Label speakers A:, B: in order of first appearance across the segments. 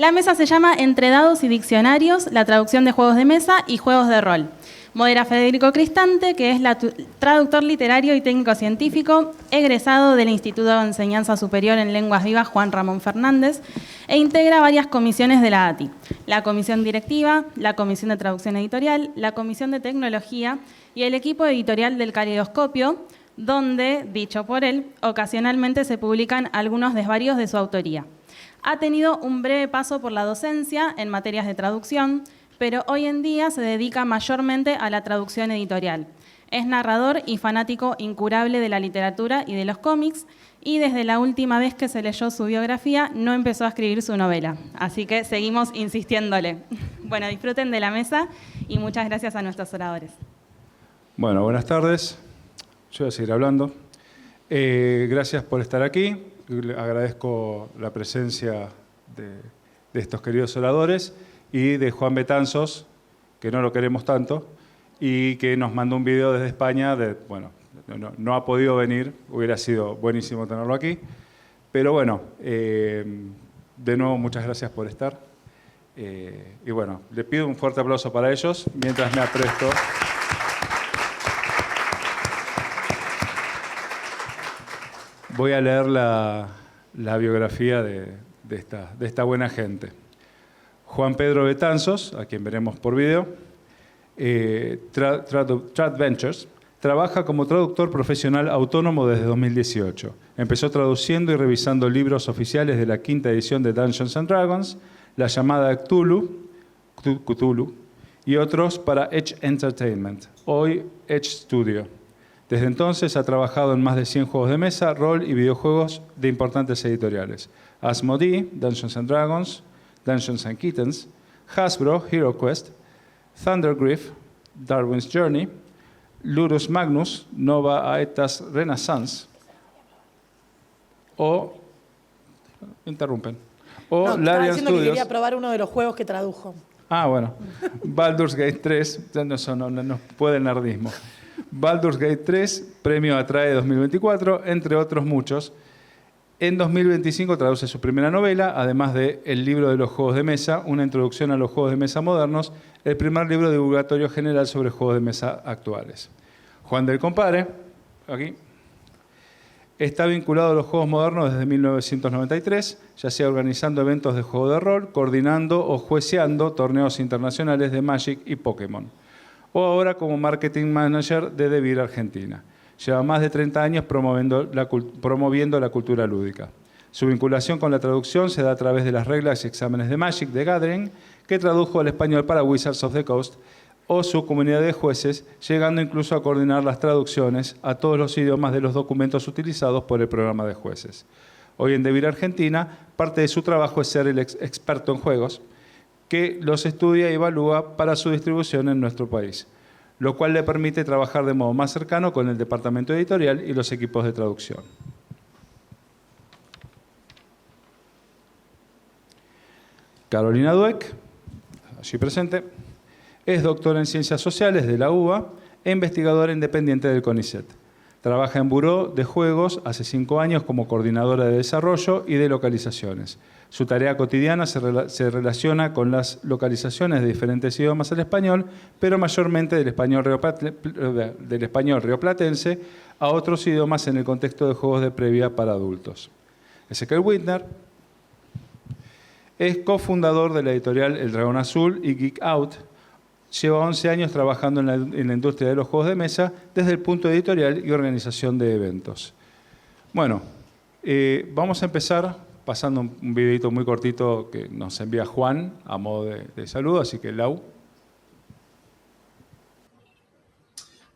A: La mesa se llama Entre dados y diccionarios, la traducción de juegos de mesa y juegos de rol. Modera Federico Cristante, que es traductor literario y técnico científico, egresado del Instituto de Enseñanza Superior en Lenguas Vivas Juan Ramón Fernández, e integra varias comisiones de la ATI: la Comisión Directiva, la Comisión de Traducción Editorial, la Comisión de Tecnología y el equipo editorial del Caleidoscopio, donde, dicho por él, ocasionalmente se publican algunos desvaríos de su autoría. Ha tenido un breve paso por la docencia en materias de traducción, pero hoy en día se dedica mayormente a la traducción editorial. Es narrador y fanático incurable de la literatura y de los cómics, y desde la última vez que se leyó su biografía no empezó a escribir su novela. Así que seguimos insistiéndole. Bueno, disfruten de la mesa y muchas gracias a nuestros oradores.
B: Bueno, buenas tardes. Yo voy a seguir hablando. Gracias por estar aquí. Agradezco la presencia de estos queridos oradores y de Juan Betanzos, que no lo queremos tanto, y que nos mandó un video desde España. No ha podido venir, hubiera sido buenísimo tenerlo aquí. Pero bueno, de nuevo, muchas gracias por estar. Y bueno, le pido un fuerte aplauso para ellos mientras me apresto. Voy a leer la biografía de esta buena gente. Juan Pedro Betanzos, a quien veremos por video, TradVentures, trabaja como traductor profesional autónomo desde 2018. Empezó traduciendo y revisando libros oficiales de la quinta edición de Dungeons & Dragons, la llamada Cthulhu, y otros para Edge Entertainment, hoy Edge Studio. Desde entonces ha trabajado en más de 100 juegos de mesa, rol y videojuegos de importantes editoriales: Asmodee, Dungeons & Dragons, Dungeons & Kittens, Hasbro, HeroQuest, Thundergriff, Darwin's Journey, Ludus Magnus, Nova Aetas Renaissance, o
C: Larian Studios. Que quería probar uno de los juegos que tradujo.
B: Ah, bueno. Baldur's Gate 3, no puede el nerdismo. Baldur's Gate 3, Premio Atrae 2024, entre otros muchos. En 2025 traduce su primera novela, además de El libro de los juegos de mesa, una introducción a los juegos de mesa modernos, el primer libro divulgatorio general sobre juegos de mesa actuales. Juan del Compare, aquí, está vinculado a los juegos modernos desde 1993, ya sea organizando eventos de juego de rol, coordinando o jueceando torneos internacionales de Magic y Pokémon, o ahora como Marketing Manager de Devir Argentina. Lleva más de 30 años promoviendo la cultura lúdica. Su vinculación con la traducción se da a través de las reglas y exámenes de Magic the Gathering, que tradujo al español para Wizards of the Coast, o su comunidad de jueces, llegando incluso a coordinar las traducciones a todos los idiomas de los documentos utilizados por el programa de jueces. Hoy en Devir Argentina, parte de su trabajo es ser el experto en juegos, que los estudia y evalúa para su distribución en nuestro país, lo cual le permite trabajar de modo más cercano con el departamento editorial y los equipos de traducción. Carolina Dweck, allí presente, es doctora en Ciencias Sociales de la UBA e investigadora independiente del CONICET. Trabaja en Buró de Juegos hace 5 años como coordinadora de desarrollo y de localizaciones. Su tarea cotidiana se relaciona con las localizaciones de diferentes idiomas al español, pero mayormente del español rioplatense a otros idiomas en el contexto de juegos de previa para adultos. Ezequiel Whitner es cofundador de la editorial El Dragón Azul y Geek Out. Lleva 11 años trabajando en la industria de los juegos de mesa desde el punto editorial y organización de eventos. Bueno, vamos a empezar pasando un videito muy cortito que nos envía Juan a modo de saludo, así que Lau.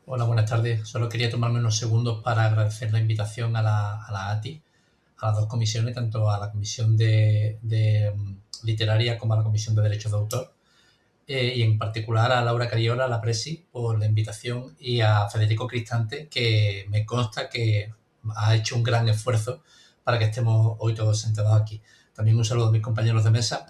D: Hola, buenas tardes. Solo quería tomarme unos segundos para agradecer la invitación a la ATI, a las dos comisiones, tanto a la comisión de literaria como a la comisión de derechos de autor, y en particular a Laura Cariola, la Presi, por la invitación, y a Federico Cristante, que me consta que ha hecho un gran esfuerzo para que estemos hoy todos sentados aquí. También un saludo a mis compañeros de mesa.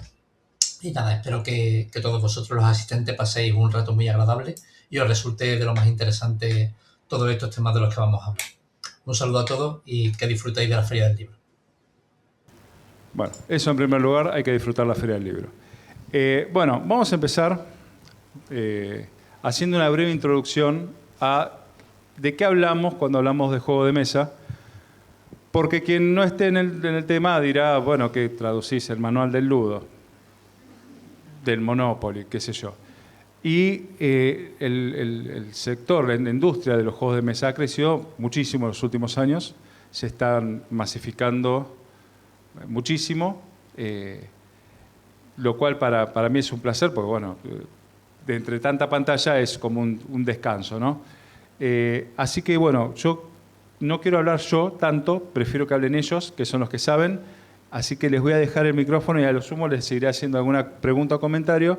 D: Y nada, espero que todos vosotros, los asistentes, paséis un rato muy agradable y os resulte de lo más interesante todos estos temas de los que vamos a hablar. Un saludo a todos y que disfrutéis de la Feria del Libro.
B: Bueno, eso en primer lugar, hay que disfrutar la Feria del Libro. Bueno, vamos a empezar haciendo una breve introducción a de qué hablamos cuando hablamos de juego de mesa, porque quien no esté en el tema dirá, bueno, que traducís el manual del Ludo, del Monopoly, qué sé yo. Y el sector, la industria de los juegos de mesa ha crecido muchísimo en los últimos años, se están masificando muchísimo, lo cual para mí es un placer, porque bueno, de entre tanta pantalla es como un descanso, ¿no? Así que bueno, yo no quiero hablar yo tanto, prefiero que hablen ellos, que son los que saben, así que les voy a dejar el micrófono y a lo sumo les seguiré haciendo alguna pregunta o comentario.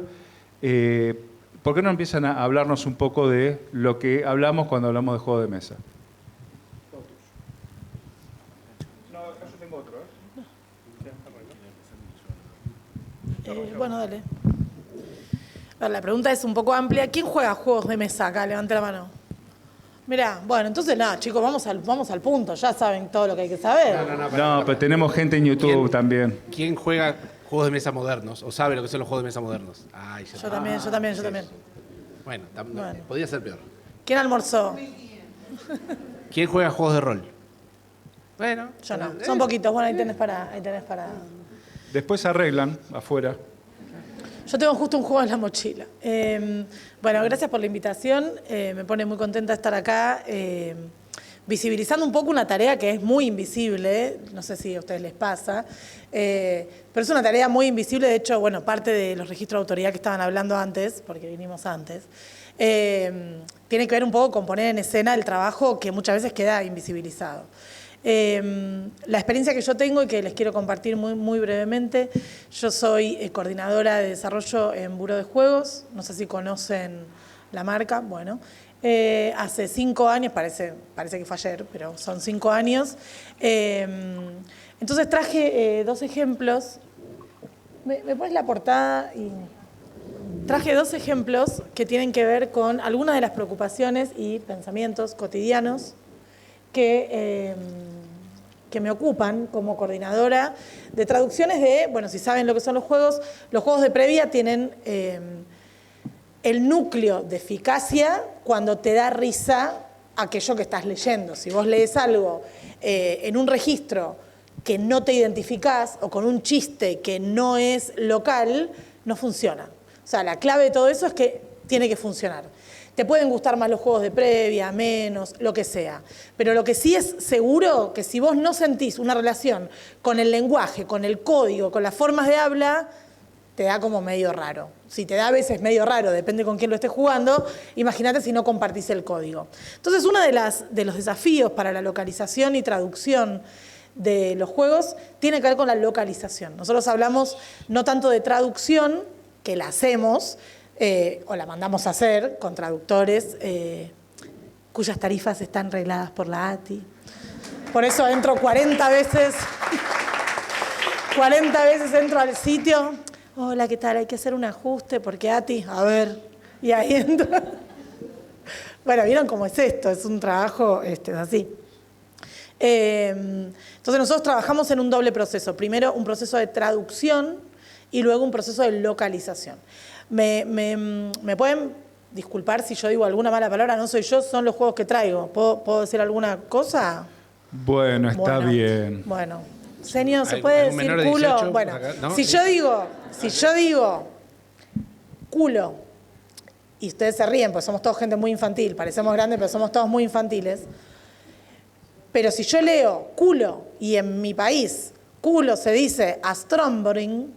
B: ¿Por qué no empiezan a hablarnos un poco de lo que hablamos cuando hablamos de juego de mesa? No, acá yo tengo otro,
C: Bueno, dale. A ver, la pregunta es un poco amplia. ¿Quién juega juegos de mesa acá? Levante la mano. Mirá, bueno, entonces nada, chicos, vamos al punto. Ya saben todo lo que hay que saber.
B: No, pero tenemos gente en YouTube también.
E: ¿Quién juega juegos de mesa modernos o sabe lo que son los juegos de mesa modernos? Ay,
C: Yo también.
E: Bueno,
C: Bueno.
E: podría ser peor.
C: ¿Quién almorzó?
E: ¿Quién juega juegos de rol? Bueno,
C: Yo no. Son poquitos. Bueno, ahí tenés para...
B: Después arreglan afuera.
C: Yo tengo justo un juego en la mochila. Bueno, gracias por la invitación. Me pone muy contenta estar acá, visibilizando un poco una tarea que es muy invisible. No sé si a ustedes les pasa, pero es una tarea muy invisible. De hecho, bueno, parte de los registros de autoridad que estaban hablando antes, porque vinimos antes, tiene que ver un poco con poner en escena el trabajo que muchas veces queda invisibilizado. La experiencia que yo tengo y que les quiero compartir muy brevemente, yo soy coordinadora de desarrollo en Buró de Juegos, no sé si conocen la marca, bueno, hace 5 años, parece que fue ayer, pero son 5 años, entonces traje 2 ejemplos, me pones la portada y... Traje 2 ejemplos que tienen que ver con algunas de las preocupaciones y pensamientos cotidianos que me ocupan como coordinadora de traducciones de, bueno, si saben lo que son los juegos de previa tienen el núcleo de eficacia cuando te da risa aquello que estás leyendo. Si vos lees algo en un registro que no te identificás o con un chiste que no es local, no funciona. O sea, la clave de todo eso es que tiene que funcionar. Te pueden gustar más los juegos de previa, menos, lo que sea. Pero lo que sí es seguro, que si vos no sentís una relación con el lenguaje, con el código, con las formas de habla, te da como medio raro. Si te da a veces medio raro, depende con quién lo estés jugando, imagínate si no compartís el código. Entonces, uno de los desafíos para la localización y traducción de los juegos tiene que ver con la localización. Nosotros hablamos no tanto de traducción, que la hacemos, o la mandamos a hacer con traductores cuyas tarifas están regladas por la ATI. Por eso entro 40 veces entro al sitio. Hola, ¿qué tal? Hay que hacer un ajuste porque ATI, a ver, y ahí entro. Bueno, ¿vieron cómo es esto? Es un trabajo así. Entonces nosotros trabajamos en un doble proceso. Primero un proceso de traducción y luego un proceso de localización. ¿Me pueden disculpar si yo digo alguna mala palabra? No soy yo, son los juegos que traigo. ¿Puedo decir alguna cosa?
B: Bueno, está bien.
C: Bueno, señor, ¿se puede decir culo?
E: 18,
C: bueno,
E: acá, ¿no?
C: si yo digo culo, y ustedes se ríen, porque somos todos gente muy infantil, parecemos grandes, pero somos todos muy infantiles, pero si yo leo culo, y en mi país culo se dice astrombering,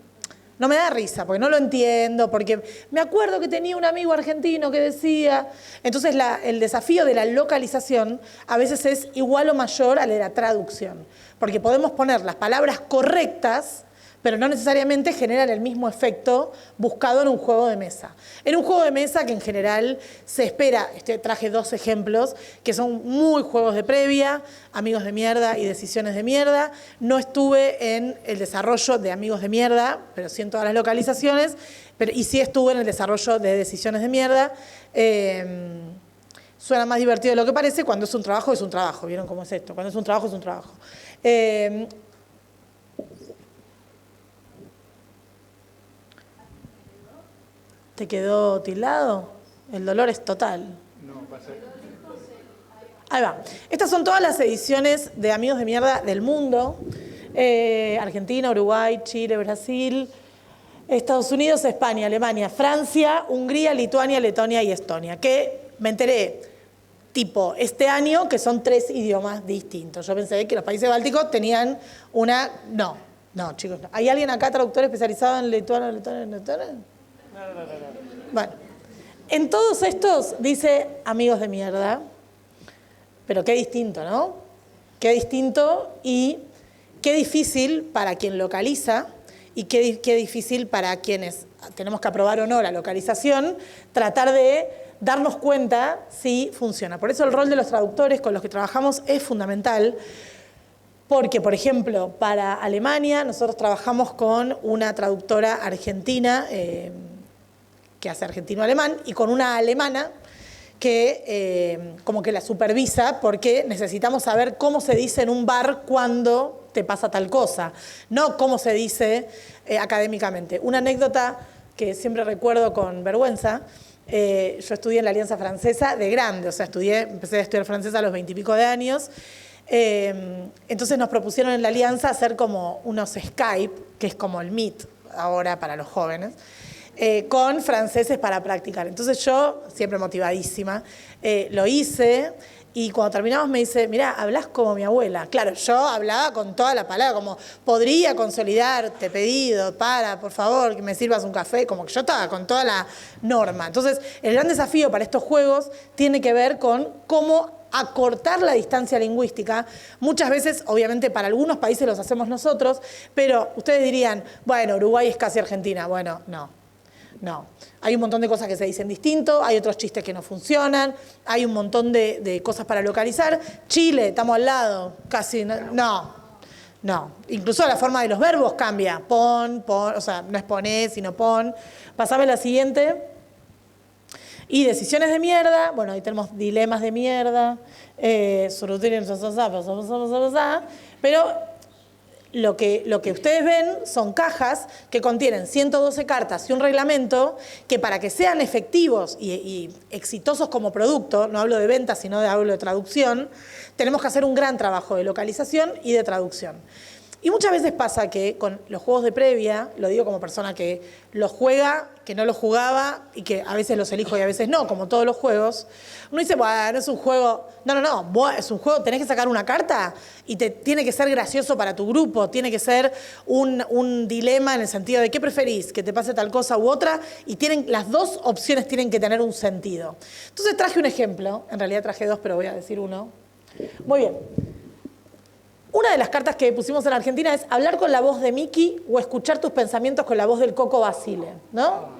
C: no me da risa, porque no lo entiendo, porque me acuerdo que tenía un amigo argentino que decía... Entonces, el desafío de la localización a veces es igual o mayor al de la traducción, porque podemos poner las palabras correctas, pero no necesariamente generan el mismo efecto buscado en un juego de mesa. En un juego de mesa que en general se espera, traje 2 ejemplos, que son muy juegos de previa, Amigos de Mierda y Decisiones de Mierda. No estuve en el desarrollo de Amigos de Mierda, pero sí en todas las localizaciones, y sí estuve en el desarrollo de Decisiones de Mierda. Suena más divertido de lo que parece. Cuando es un trabajo, ¿vieron cómo es esto? Cuando es un trabajo, es un trabajo. ¿Te quedó tildado? El dolor es total.
B: No, va a ser.
C: Ahí va. Estas son todas las ediciones de Amigos de Mierda del mundo. Argentina, Uruguay, Chile, Brasil, Estados Unidos, España, Alemania, Francia, Hungría, Lituania, Letonia y Estonia. Que me enteré, tipo, este año, que son 3 idiomas distintos. Yo pensé que los países bálticos tenían una... No, chicos, no. ¿Hay alguien acá traductor especializado en lituano, letona? No. Bueno, en todos estos dice Amigos de Mierda, pero qué distinto, ¿no? Qué distinto y qué difícil para quien localiza y qué difícil para quienes tenemos que aprobar o no la localización, tratar de darnos cuenta si funciona. Por eso el rol de los traductores con los que trabajamos es fundamental, porque, por ejemplo, para Alemania nosotros trabajamos con una traductora argentina que hace argentino-alemán y con una alemana que como que la supervisa porque necesitamos saber cómo se dice en un bar cuando te pasa tal cosa, no cómo se dice académicamente. Una anécdota que siempre recuerdo con vergüenza, yo estudié en la Alianza Francesa de grande, o sea, empecé a estudiar francés a los 20 y pico de años, entonces nos propusieron en la Alianza hacer como unos Skype, que es como el Meet ahora para los jóvenes, con franceses para practicar. Entonces yo, siempre motivadísima, lo hice y cuando terminamos me dice, mirá, hablás como mi abuela. Claro, yo hablaba con toda la palabra, como podría consolidarte, pedido, por favor, que me sirvas un café, como que yo estaba con toda la norma. Entonces, el gran desafío para estos juegos tiene que ver con cómo acortar la distancia lingüística. Muchas veces, obviamente, para algunos países los hacemos nosotros, pero ustedes dirían, bueno, Uruguay es casi Argentina. Bueno, no. Hay un montón de cosas que se dicen distinto, hay otros chistes que no funcionan, hay un montón de cosas para localizar. Chile, estamos al lado, casi no. Incluso la forma de los verbos cambia. Pon, o sea, no es poner, sino pon. Pasame la siguiente. Y decisiones de mierda, bueno, ahí tenemos dilemas de mierda, pero lo que ustedes ven son cajas que contienen 112 cartas y un reglamento que para que sean efectivos y exitosos como producto, no hablo de venta, sino hablo de traducción, tenemos que hacer un gran trabajo de localización y de traducción. Y muchas veces pasa que con los juegos de previa, lo digo como persona que los juega, que no los jugaba y que a veces los elijo y a veces no, como todos los juegos, uno dice, bueno, es un juego, no, es un juego, tenés que sacar una carta y tiene que ser gracioso para tu grupo, tiene que ser un dilema en el sentido de qué preferís, que te pase tal cosa u otra, y las dos opciones tienen que tener un sentido. Entonces traje un ejemplo, en realidad traje 2, pero voy a decir uno. Muy bien. Una de las cartas que pusimos en Argentina es hablar con la voz de Mickey o escuchar tus pensamientos con la voz del Coco Basile, ¿no?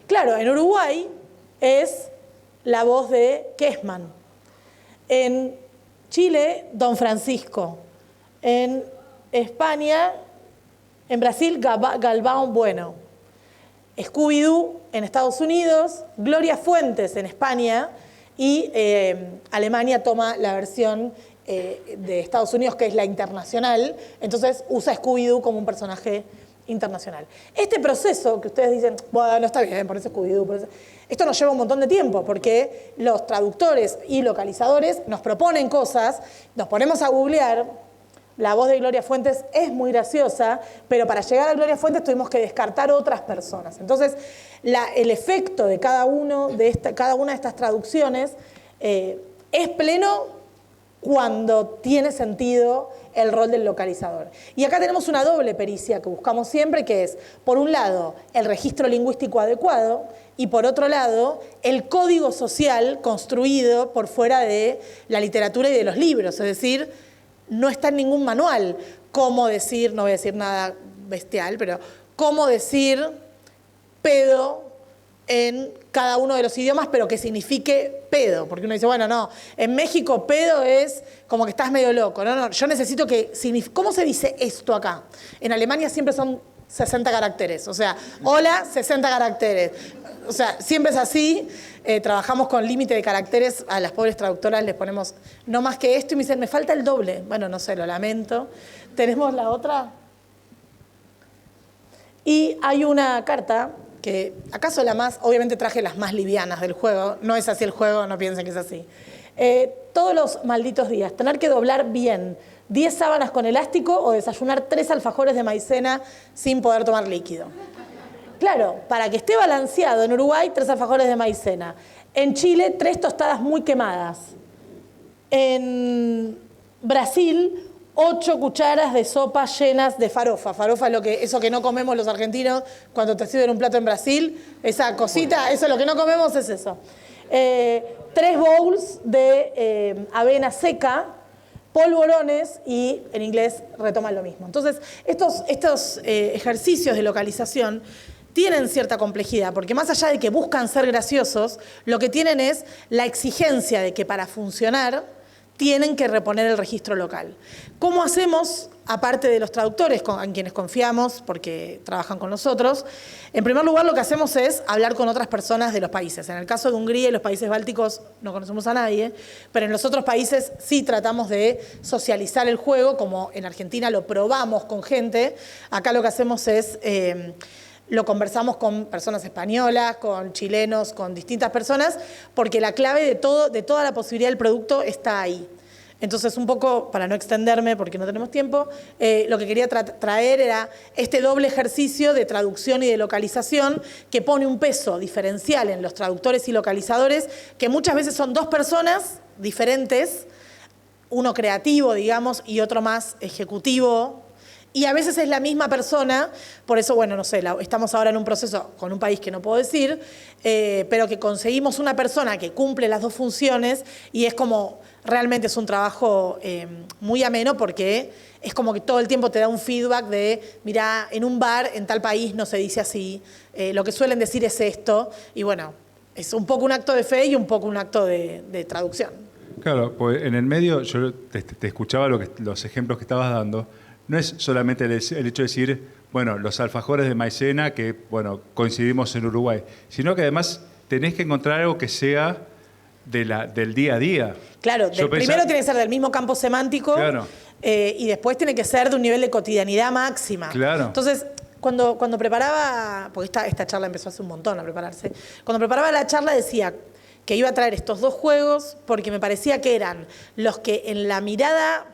C: Claro, en Uruguay es la voz de Kessman. En Chile, Don Francisco. En España, en Brasil, Galvão Bueno. Scooby-Doo en Estados Unidos, Gloria Fuentes en España y Alemania toma la versión de Estados Unidos, que es la internacional, entonces usa Scooby-Doo como un personaje internacional. Este proceso que ustedes dicen, bueno, está bien, por eso Scooby-Doo, esto nos lleva un montón de tiempo, porque los traductores y localizadores nos proponen cosas, nos ponemos a googlear, la voz de Gloria Fuentes es muy graciosa, pero para llegar a Gloria Fuentes tuvimos que descartar otras personas. Entonces, el efecto de cada una de estas traducciones es pleno cuando tiene sentido el rol del localizador. Y acá tenemos una doble pericia que buscamos siempre, que es, por un lado, el registro lingüístico adecuado y, por otro lado, el código social construido por fuera de la literatura y de los libros. Es decir, no está en ningún manual cómo decir, no voy a decir nada bestial, pero cómo decir pedo en cada uno de los idiomas, pero que signifique pedo. Porque uno dice, bueno, no, en México pedo es como que estás medio loco. No, yo necesito que... ¿Cómo se dice esto acá? En Alemania siempre son 60 caracteres. O sea, hola, 60 caracteres. O sea, siempre es así. Trabajamos con límite de caracteres. A las pobres traductoras les ponemos no más que esto y me dicen, me falta el doble. Bueno, no sé, lo lamento. ¿Tenemos la otra? Y hay una carta que acaso la más, obviamente traje las más livianas del juego, no es así el juego, no piensen que es así. Todos los malditos días, tener que doblar bien 10 sábanas con elástico o desayunar 3 alfajores de maicena sin poder tomar líquido. Claro, para que esté balanceado, en Uruguay 3 alfajores de maicena, en Chile 3 tostadas muy quemadas, en Brasil 8 cucharas de sopa llenas de farofa. Farofa es eso que no comemos los argentinos cuando te sirven un plato en Brasil. Esa cosita, eso es lo que no comemos, es eso. 3 bowls de avena seca, polvorones y en inglés retoman lo mismo. Entonces, estos ejercicios de localización tienen cierta complejidad, porque más allá de que buscan ser graciosos, lo que tienen es la exigencia de que para funcionar tienen que reponer el registro local. ¿Cómo hacemos, aparte de los traductores en quienes confiamos porque trabajan con nosotros? En primer lugar, lo que hacemos es hablar con otras personas de los países. En el caso de Hungría y los países bálticos no conocemos a nadie, pero en los otros países sí tratamos de socializar el juego, como en Argentina lo probamos con gente. Acá lo que hacemos es lo conversamos con personas españolas, con chilenos, con distintas personas, porque la clave de toda la posibilidad del producto está ahí. Entonces, un poco, para no extenderme porque no tenemos tiempo, lo que quería traer era este doble ejercicio de traducción y de localización que pone un peso diferencial en los traductores y localizadores, que muchas veces son 2 personas diferentes, uno creativo, digamos, y otro más ejecutivo. Y a veces es la misma persona, por eso, bueno, no sé, estamos ahora en un proceso con un país que no puedo decir, pero que conseguimos una persona que cumple las 2 funciones y es como, realmente es un trabajo muy ameno porque es como que todo el tiempo te da un feedback de, mirá, en un bar en tal país no se dice así, lo que suelen decir es esto, y bueno, es un poco un acto de fe y un poco un acto de traducción.
B: Claro, pues en el medio yo te escuchaba los ejemplos que estabas dando. No es solamente el hecho de decir, bueno, los alfajores de maicena que, bueno, coincidimos en Uruguay, sino que además tenés que encontrar algo que sea del día a día. Claro,
C: primero tiene que ser del mismo campo semántico,
B: claro,
C: y después tiene que ser de un nivel de cotidianidad máxima.
B: Claro.
C: Entonces, cuando preparaba, porque esta charla empezó hace un montón a prepararse, cuando preparaba la charla decía que iba a traer estos 2 juegos porque me parecía que eran los que en la mirada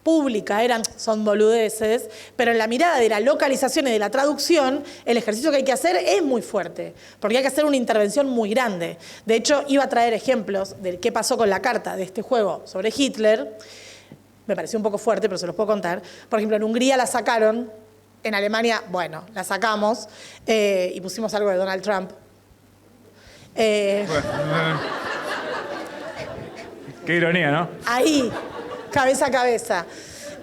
C: pública son boludeces, pero en la mirada de la localización y de la traducción, el ejercicio que hay que hacer es muy fuerte, porque hay que hacer una intervención muy grande. De hecho, iba a traer ejemplos de qué pasó con la carta de este juego sobre Hitler. Me pareció un poco fuerte, pero se los puedo contar. Por ejemplo, en Hungría la sacaron, en Alemania, bueno, la sacamos, y pusimos algo de Donald Trump.
B: Qué ironía, ¿no?
C: Ahí, cabeza a cabeza.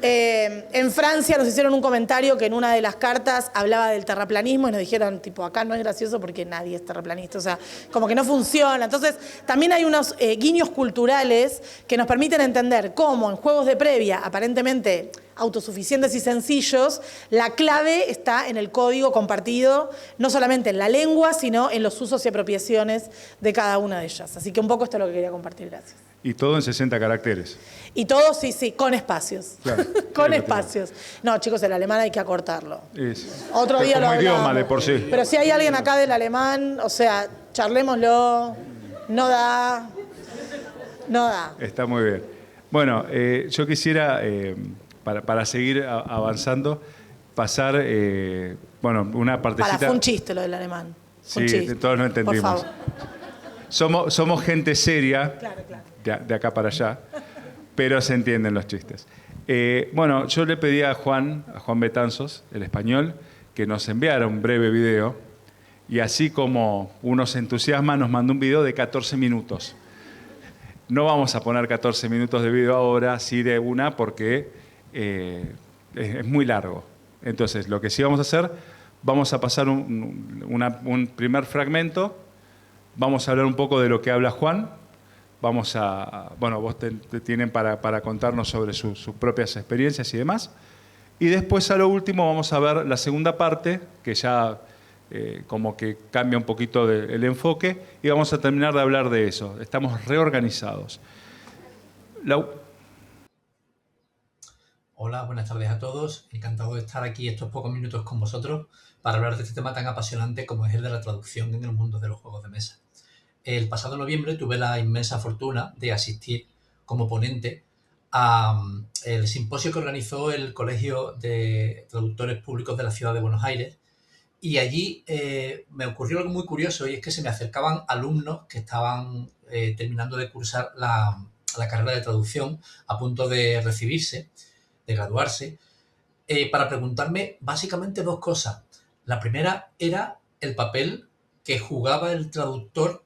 C: En Francia nos hicieron un comentario que en una de las cartas hablaba del terraplanismo y nos dijeron, tipo, acá no es gracioso porque nadie es terraplanista, o sea, como que no funciona. Entonces, también hay unos guiños culturales que nos permiten entender cómo en juegos de previa, aparentemente autosuficientes y sencillos, la clave está en el código compartido, no solamente en la lengua, sino en los usos y apropiaciones de cada una de ellas. Así que un poco esto es lo que quería compartir, gracias.
B: Y todo en 60 caracteres.
C: Y todo, sí, con espacios.
B: Claro,
C: con espacios. No, chicos, el alemán hay que acortarlo.
B: Es,
C: Otro día lo hablamos.
B: idioma de por sí.
C: Pero si hay alguien acá del alemán, o sea, charlémoslo. No da.
B: Está muy bien. Bueno, yo quisiera, para seguir avanzando, pasar, una partecita...
C: Fue un chiste lo del alemán.
B: Sí, todos lo entendimos.
C: Por favor.
B: Somos gente seria,
C: Claro.
B: de acá para allá, pero se entienden los chistes. Yo le pedí a Juan Betanzos, el español, que nos enviara un breve video, y así como uno se entusiasma, nos mandó un video de 14 minutos. No vamos a poner 14 minutos de video ahora, sí de una, porque es muy largo. Entonces, lo que sí vamos a hacer, vamos a pasar un primer fragmento. Vamos a hablar un poco de lo que habla Juan. Vos te tienen para contarnos sobre sus propias experiencias y demás. Y después, a lo último, vamos a ver la segunda parte, que ya como que cambia un poquito el enfoque, y vamos a terminar de hablar de eso. Estamos reorganizados.
D: Hola, buenas tardes a todos. Encantado de estar aquí estos pocos minutos con vosotros para hablar de este tema tan apasionante como es el de la traducción en el mundo de los juegos de mesa. El pasado noviembre tuve la inmensa fortuna de asistir como ponente el simposio que organizó el Colegio de Traductores Públicos de la Ciudad de Buenos Aires, y allí me ocurrió algo muy curioso, y es que se me acercaban alumnos que estaban terminando de cursar la carrera de traducción, a punto de recibirse, de graduarse, para preguntarme básicamente dos cosas. La primera era el papel que jugaba el traductor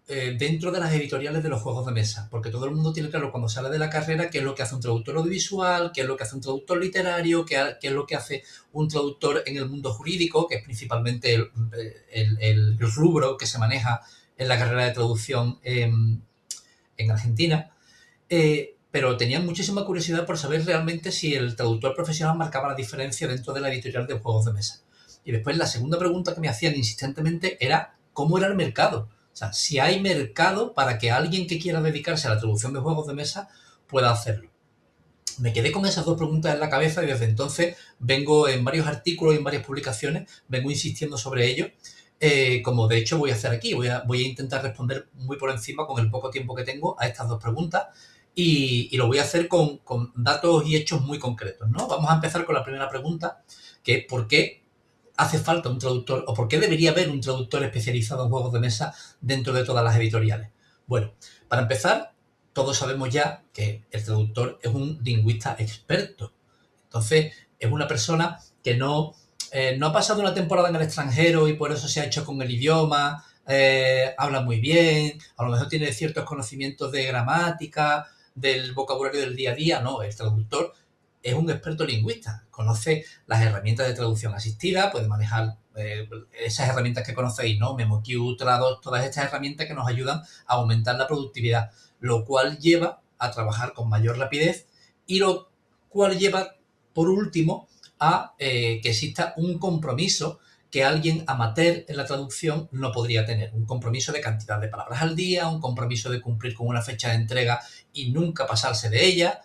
D: dentro de las editoriales de los juegos de mesa, porque todo el mundo tiene claro cuando sale de la carrera qué es lo que hace un traductor audiovisual, qué es lo que hace un traductor literario, qué es lo que hace un traductor en el mundo jurídico, que es principalmente el rubro que se maneja en la carrera de traducción en Argentina. Pero tenían muchísima curiosidad por saber realmente si el traductor profesional marcaba la diferencia dentro de la editorial de juegos de mesa. Y después la segunda pregunta que me hacían insistentemente era ¿cómo era el mercado? O sea, si hay mercado para que alguien que quiera dedicarse a la traducción de juegos de mesa pueda hacerlo. Me quedé con esas dos preguntas en la cabeza y desde entonces vengo en varios artículos y en varias publicaciones, vengo insistiendo sobre ello, como de hecho voy a hacer aquí. Voy a intentar responder muy por encima, con el poco tiempo que tengo, a estas dos preguntas, y lo voy a hacer con datos y hechos muy concretos, ¿no? Vamos a empezar con la primera pregunta, que es ¿por qué hace falta un traductor, o por qué debería haber un traductor especializado en juegos de mesa dentro de todas las editoriales? Bueno, para empezar, todos sabemos ya que el traductor es un lingüista experto. Entonces, es una persona que no ha pasado una temporada en el extranjero y por eso se ha hecho con el idioma, habla muy bien, a lo mejor tiene ciertos conocimientos de gramática, del vocabulario del día a día. No, el traductor es un experto lingüista, conoce las herramientas de traducción asistida, puede manejar esas herramientas que conocéis, ¿no? MemoQ, Trados, todas estas herramientas que nos ayudan a aumentar la productividad, lo cual lleva a trabajar con mayor rapidez y lo cual lleva, por último, a que exista un compromiso que alguien amateur en la traducción no podría tener. Un compromiso de cantidad de palabras al día, un compromiso de cumplir con una fecha de entrega y nunca pasarse de ella,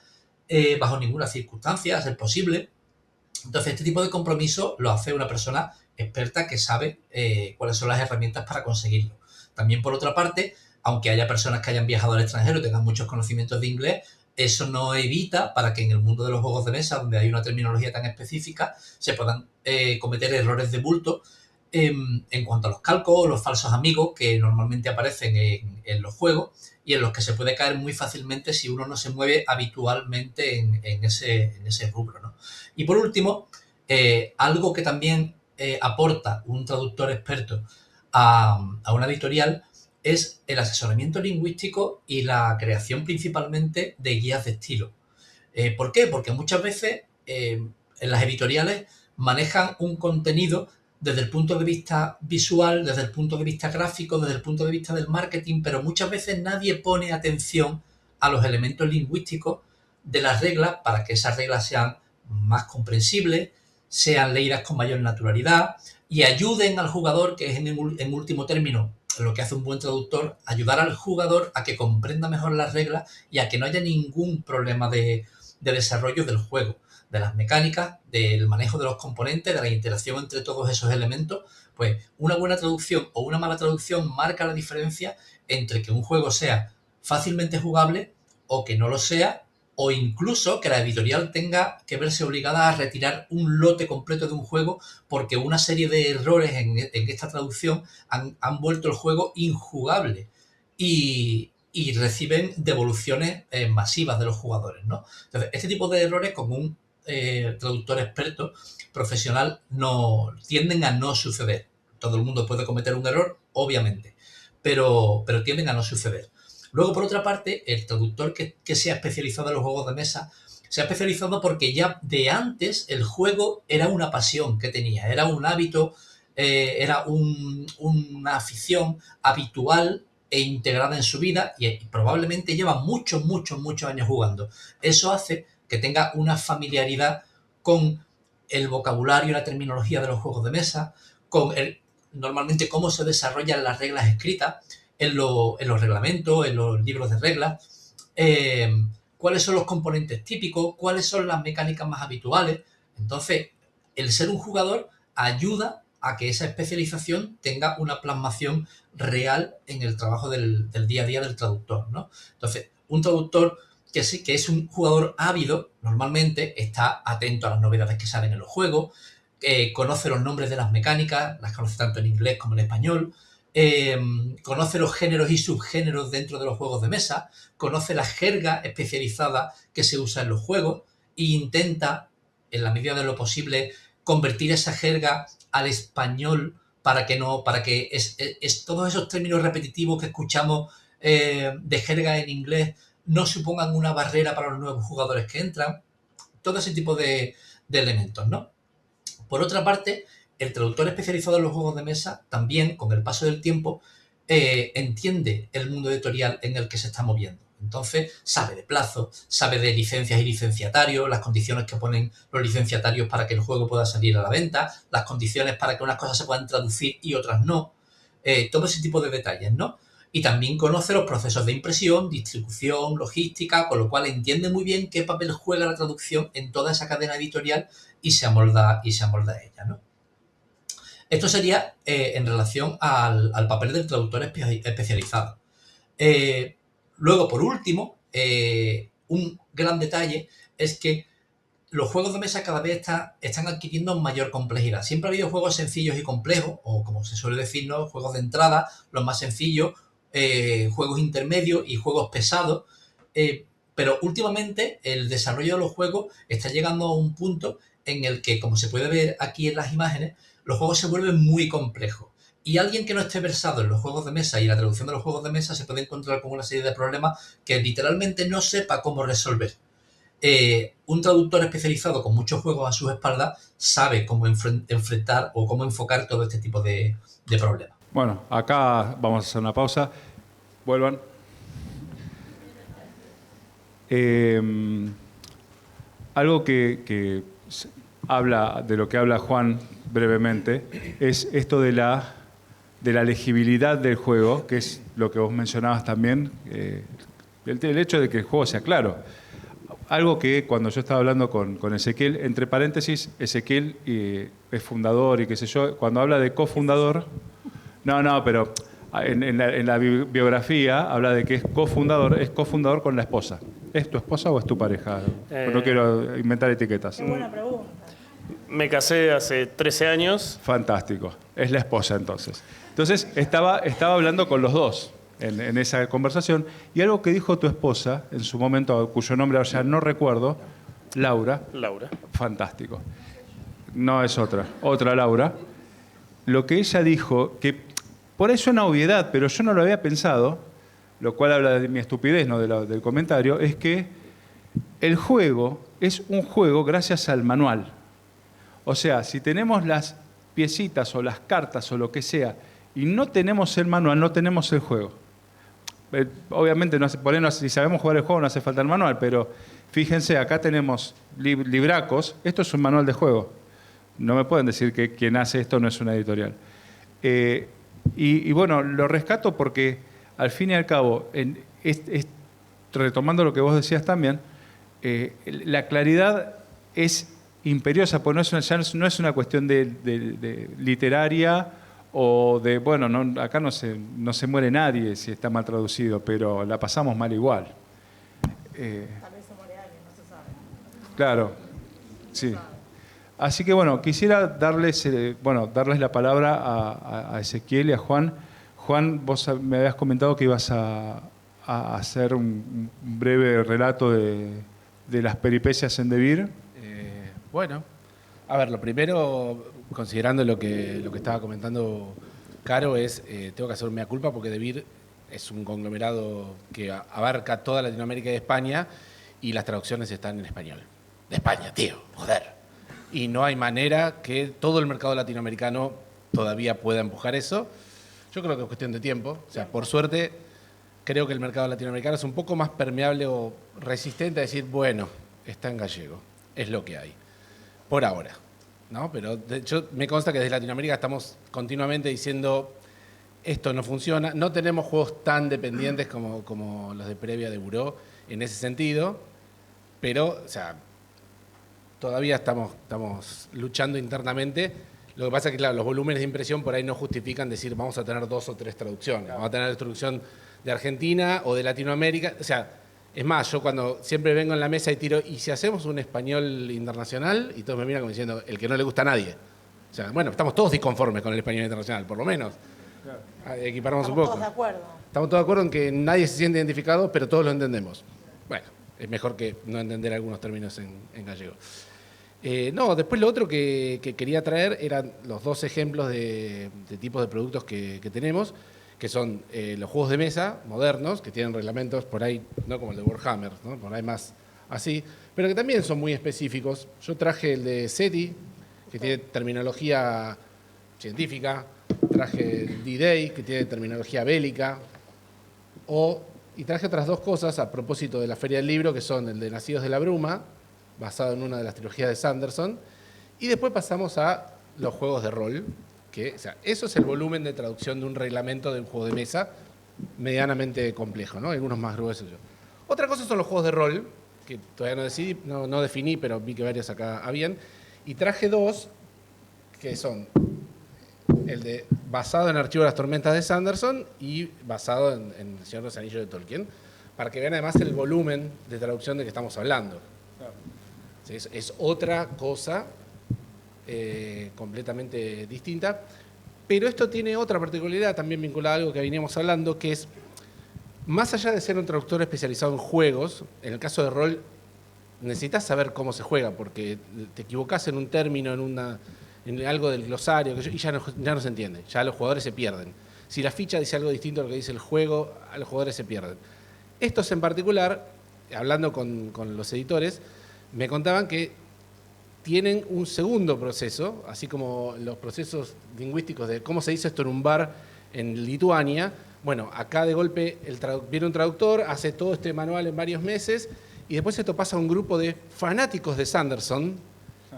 D: bajo ninguna circunstancia, a ser posible. Entonces, este tipo de compromiso lo hace una persona experta que sabe cuáles son las herramientas para conseguirlo. También, por otra parte, aunque haya personas que hayan viajado al extranjero y tengan muchos conocimientos de inglés, eso no evita para que en el mundo de los juegos de mesa, donde hay una terminología tan específica, se puedan cometer errores de bulto en cuanto a los calcos o los falsos amigos que normalmente aparecen en los juegos y en los que se puede caer muy fácilmente si uno no se mueve habitualmente en ese rubro, ¿no? Y por último, algo que también aporta un traductor experto a una editorial es el asesoramiento lingüístico y la creación principalmente de guías de estilo. ¿Por qué? Porque muchas veces en las editoriales manejan un contenido desde el punto de vista visual, desde el punto de vista gráfico, desde el punto de vista del marketing, pero muchas veces nadie pone atención a los elementos lingüísticos de las reglas para que esas reglas sean más comprensibles, sean leídas con mayor naturalidad y ayuden al jugador, que es en último término lo que hace un buen traductor, ayudar al jugador a que comprenda mejor las reglas y a que no haya ningún problema de desarrollo del juego, de las mecánicas, del manejo de los componentes, de la interacción entre todos esos elementos. Pues una buena traducción o una mala traducción marca la diferencia entre que un juego sea fácilmente jugable o que no lo sea, o incluso que la editorial tenga que verse obligada a retirar un lote completo de un juego porque una serie de errores en esta traducción han vuelto el juego injugable y reciben devoluciones masivas de los jugadores, ¿no? Entonces, este tipo de errores, con un traductor experto profesional, no tienden a no suceder. Todo el mundo puede cometer un error, obviamente, pero tienden a no suceder. Luego, por otra parte, el traductor que se ha especializado en los juegos de mesa se ha especializado porque ya de antes el juego era una pasión que tenía, era un hábito, era una afición habitual e integrada en su vida y probablemente lleva muchos años jugando. Eso hace que tenga una familiaridad con el vocabulario y la terminología de los juegos de mesa, con normalmente cómo se desarrollan las reglas escritas en los reglamentos, en los libros de reglas, cuáles son los componentes típicos, cuáles son las mecánicas más habituales. Entonces, el ser un jugador ayuda a que esa especialización tenga una plasmación real en el trabajo del día a día del traductor, ¿no? Entonces, un traductor que es un jugador ávido, normalmente está atento a las novedades que salen en los juegos, conoce los nombres de las mecánicas, las conoce tanto en inglés como en español, conoce los géneros y subgéneros dentro de los juegos de mesa, conoce la jerga especializada que se usa en los juegos e intenta, en la medida de lo posible, convertir esa jerga al español para que todos esos términos repetitivos que escuchamos de jerga en inglés no supongan una barrera para los nuevos jugadores que entran. Todo ese tipo de elementos, ¿no? Por otra parte, el traductor especializado en los juegos de mesa también, con el paso del tiempo, entiende el mundo editorial en el que se está moviendo. Entonces, sabe de plazos, sabe de licencias y licenciatarios, las condiciones que ponen los licenciatarios para que el juego pueda salir a la venta, las condiciones para que unas cosas se puedan traducir y otras no. Todo ese tipo de detalles, ¿no? Y también conoce los procesos de impresión, distribución, logística, con lo cual entiende muy bien qué papel juega la traducción en toda esa cadena editorial y se amolda a ella, ¿no? Esto sería en relación al papel del traductor especializado. Luego, por último, un gran detalle es que los juegos de mesa cada vez están adquiriendo mayor complejidad. Siempre ha habido juegos sencillos y complejos, o como se suele decir, ¿no? Juegos de entrada, los más sencillos, juegos intermedios y juegos pesados. Pero últimamente el desarrollo de los juegos está llegando a un punto en el que, como se puede ver aquí en las imágenes, los juegos se vuelven muy complejos. Y alguien que no esté versado en los juegos de mesa y la traducción de los juegos de mesa se puede encontrar con una serie de problemas que literalmente no sepa cómo resolver. Un traductor especializado con muchos juegos a sus espaldas sabe cómo enfrentar o cómo enfocar todo este tipo de problemas.
B: Bueno, acá vamos a hacer una pausa. Vuelvan. Algo que habla de lo que habla Juan brevemente es esto de la legibilidad del juego, que es lo que vos mencionabas también, el hecho de que el juego sea claro. Algo que cuando yo estaba hablando con Ezequiel, entre paréntesis, Ezequiel es fundador y qué sé yo, cuando habla de cofundador, pero en la biografía habla de que es cofundador con la esposa. ¿Es tu esposa o es tu pareja? No quiero inventar etiquetas.
C: Qué buena pregunta.
F: Me casé hace 13 años.
B: Fantástico. Es la esposa entonces. Entonces estaba hablando con los dos en esa conversación y algo que dijo tu esposa en su momento, cuyo nombre ahora ya no recuerdo, Laura. Fantástico. No es otra Laura. Lo que ella dijo, que por eso es una obviedad, pero yo no lo había pensado, lo cual habla de mi estupidez, no del comentario, es que el juego es un juego gracias al manual. O sea, si tenemos las piecitas o las cartas o lo que sea y no tenemos el manual, no tenemos el juego. Obviamente, si sabemos jugar el juego no hace falta el manual, pero fíjense, acá tenemos libracos. Esto es un manual de juego. No me pueden decir que quien hace esto no es una editorial. Y bueno, lo rescato porque al fin y al cabo, retomando lo que vos decías también, la claridad es imperiosa, porque no es una cuestión de literaria o de, acá no se muere nadie si está mal traducido, pero la pasamos mal igual.
C: Tal vez se muere alguien, no se sabe.
B: Claro, sí. Así que quisiera darles la palabra a Ezequiel y a Juan. Juan, vos me habías comentado que ibas a hacer un breve relato de las peripecias en Devir.
E: Bueno, a ver, lo primero, considerando lo que estaba comentando Caro, tengo que hacer mea culpa porque Devir es un conglomerado que abarca toda Latinoamérica y España y las traducciones están en español. De España, tío, joder. Y no hay manera que todo el mercado latinoamericano todavía pueda empujar eso. Yo creo que es cuestión de tiempo. O sea, por suerte, creo que el mercado latinoamericano es un poco más permeable o resistente a decir, bueno, está en gallego, es lo que hay. Por ahora, ¿no? Pero de hecho me consta que desde Latinoamérica estamos continuamente diciendo esto no funciona. No tenemos juegos tan dependientes como los de previa de Buró en ese sentido, pero, o sea, todavía estamos luchando internamente. Lo que pasa es que, claro, los volúmenes de impresión por ahí no justifican decir vamos a tener 2 o 3 traducciones. Claro. Vamos a tener la traducción de Argentina o de Latinoamérica. O sea, es más, yo cuando siempre vengo en la mesa y tiro, ¿y si hacemos un español internacional? Y todos me miran como diciendo, el que no le gusta a nadie. O sea, bueno, estamos todos disconformes con el español internacional, por lo menos. Claro. Equiparamos un poco.
C: Estamos todos de acuerdo.
E: Estamos todos de acuerdo en que nadie se siente identificado, pero todos lo entendemos. Bueno, es mejor que no entender algunos términos en gallego. No, después lo otro que quería traer eran los 2 ejemplos de tipos de productos que tenemos, que son los juegos de mesa modernos, que tienen reglamentos por ahí, no como el de Warhammer, ¿no? Por ahí más así, pero que también son muy específicos. Yo traje el de SETI, que tiene terminología científica, traje el D-Day, que tiene terminología bélica, y traje otras 2 cosas a propósito de la Feria del Libro, que son el de Nacidos de la Bruma, basado en una de las trilogías de Sanderson, y después pasamos a los juegos de rol, que, o sea, eso es el volumen de traducción de un reglamento de un juego de mesa medianamente complejo, ¿no? Algunos más gruesos. Otra cosa son los juegos de rol, que todavía no definí, pero vi que varios acá habían, y traje 2, que son el de basado en Archivo de las Tormentas de Sanderson y basado en El Señor de los Anillos de Tolkien, para que vean además el volumen de traducción de que estamos hablando. Es otra cosa completamente distinta, pero esto tiene otra particularidad también vinculada a algo que veníamos hablando, que es, más allá de ser un traductor especializado en juegos, en el caso de rol necesitas saber cómo se juega, porque te equivocás en un término, en algo del glosario, y ya no se entiende, ya los jugadores se pierden. Si la ficha dice algo distinto a lo que dice el juego, a los jugadores se pierden. Estos en particular, hablando con los editores, me contaban que tienen un segundo proceso, así como los procesos lingüísticos de cómo se dice esto en un bar en Lituania. Bueno, acá de golpe viene un traductor, hace todo este manual en varios meses, y después esto pasa a un grupo de fanáticos de Sanderson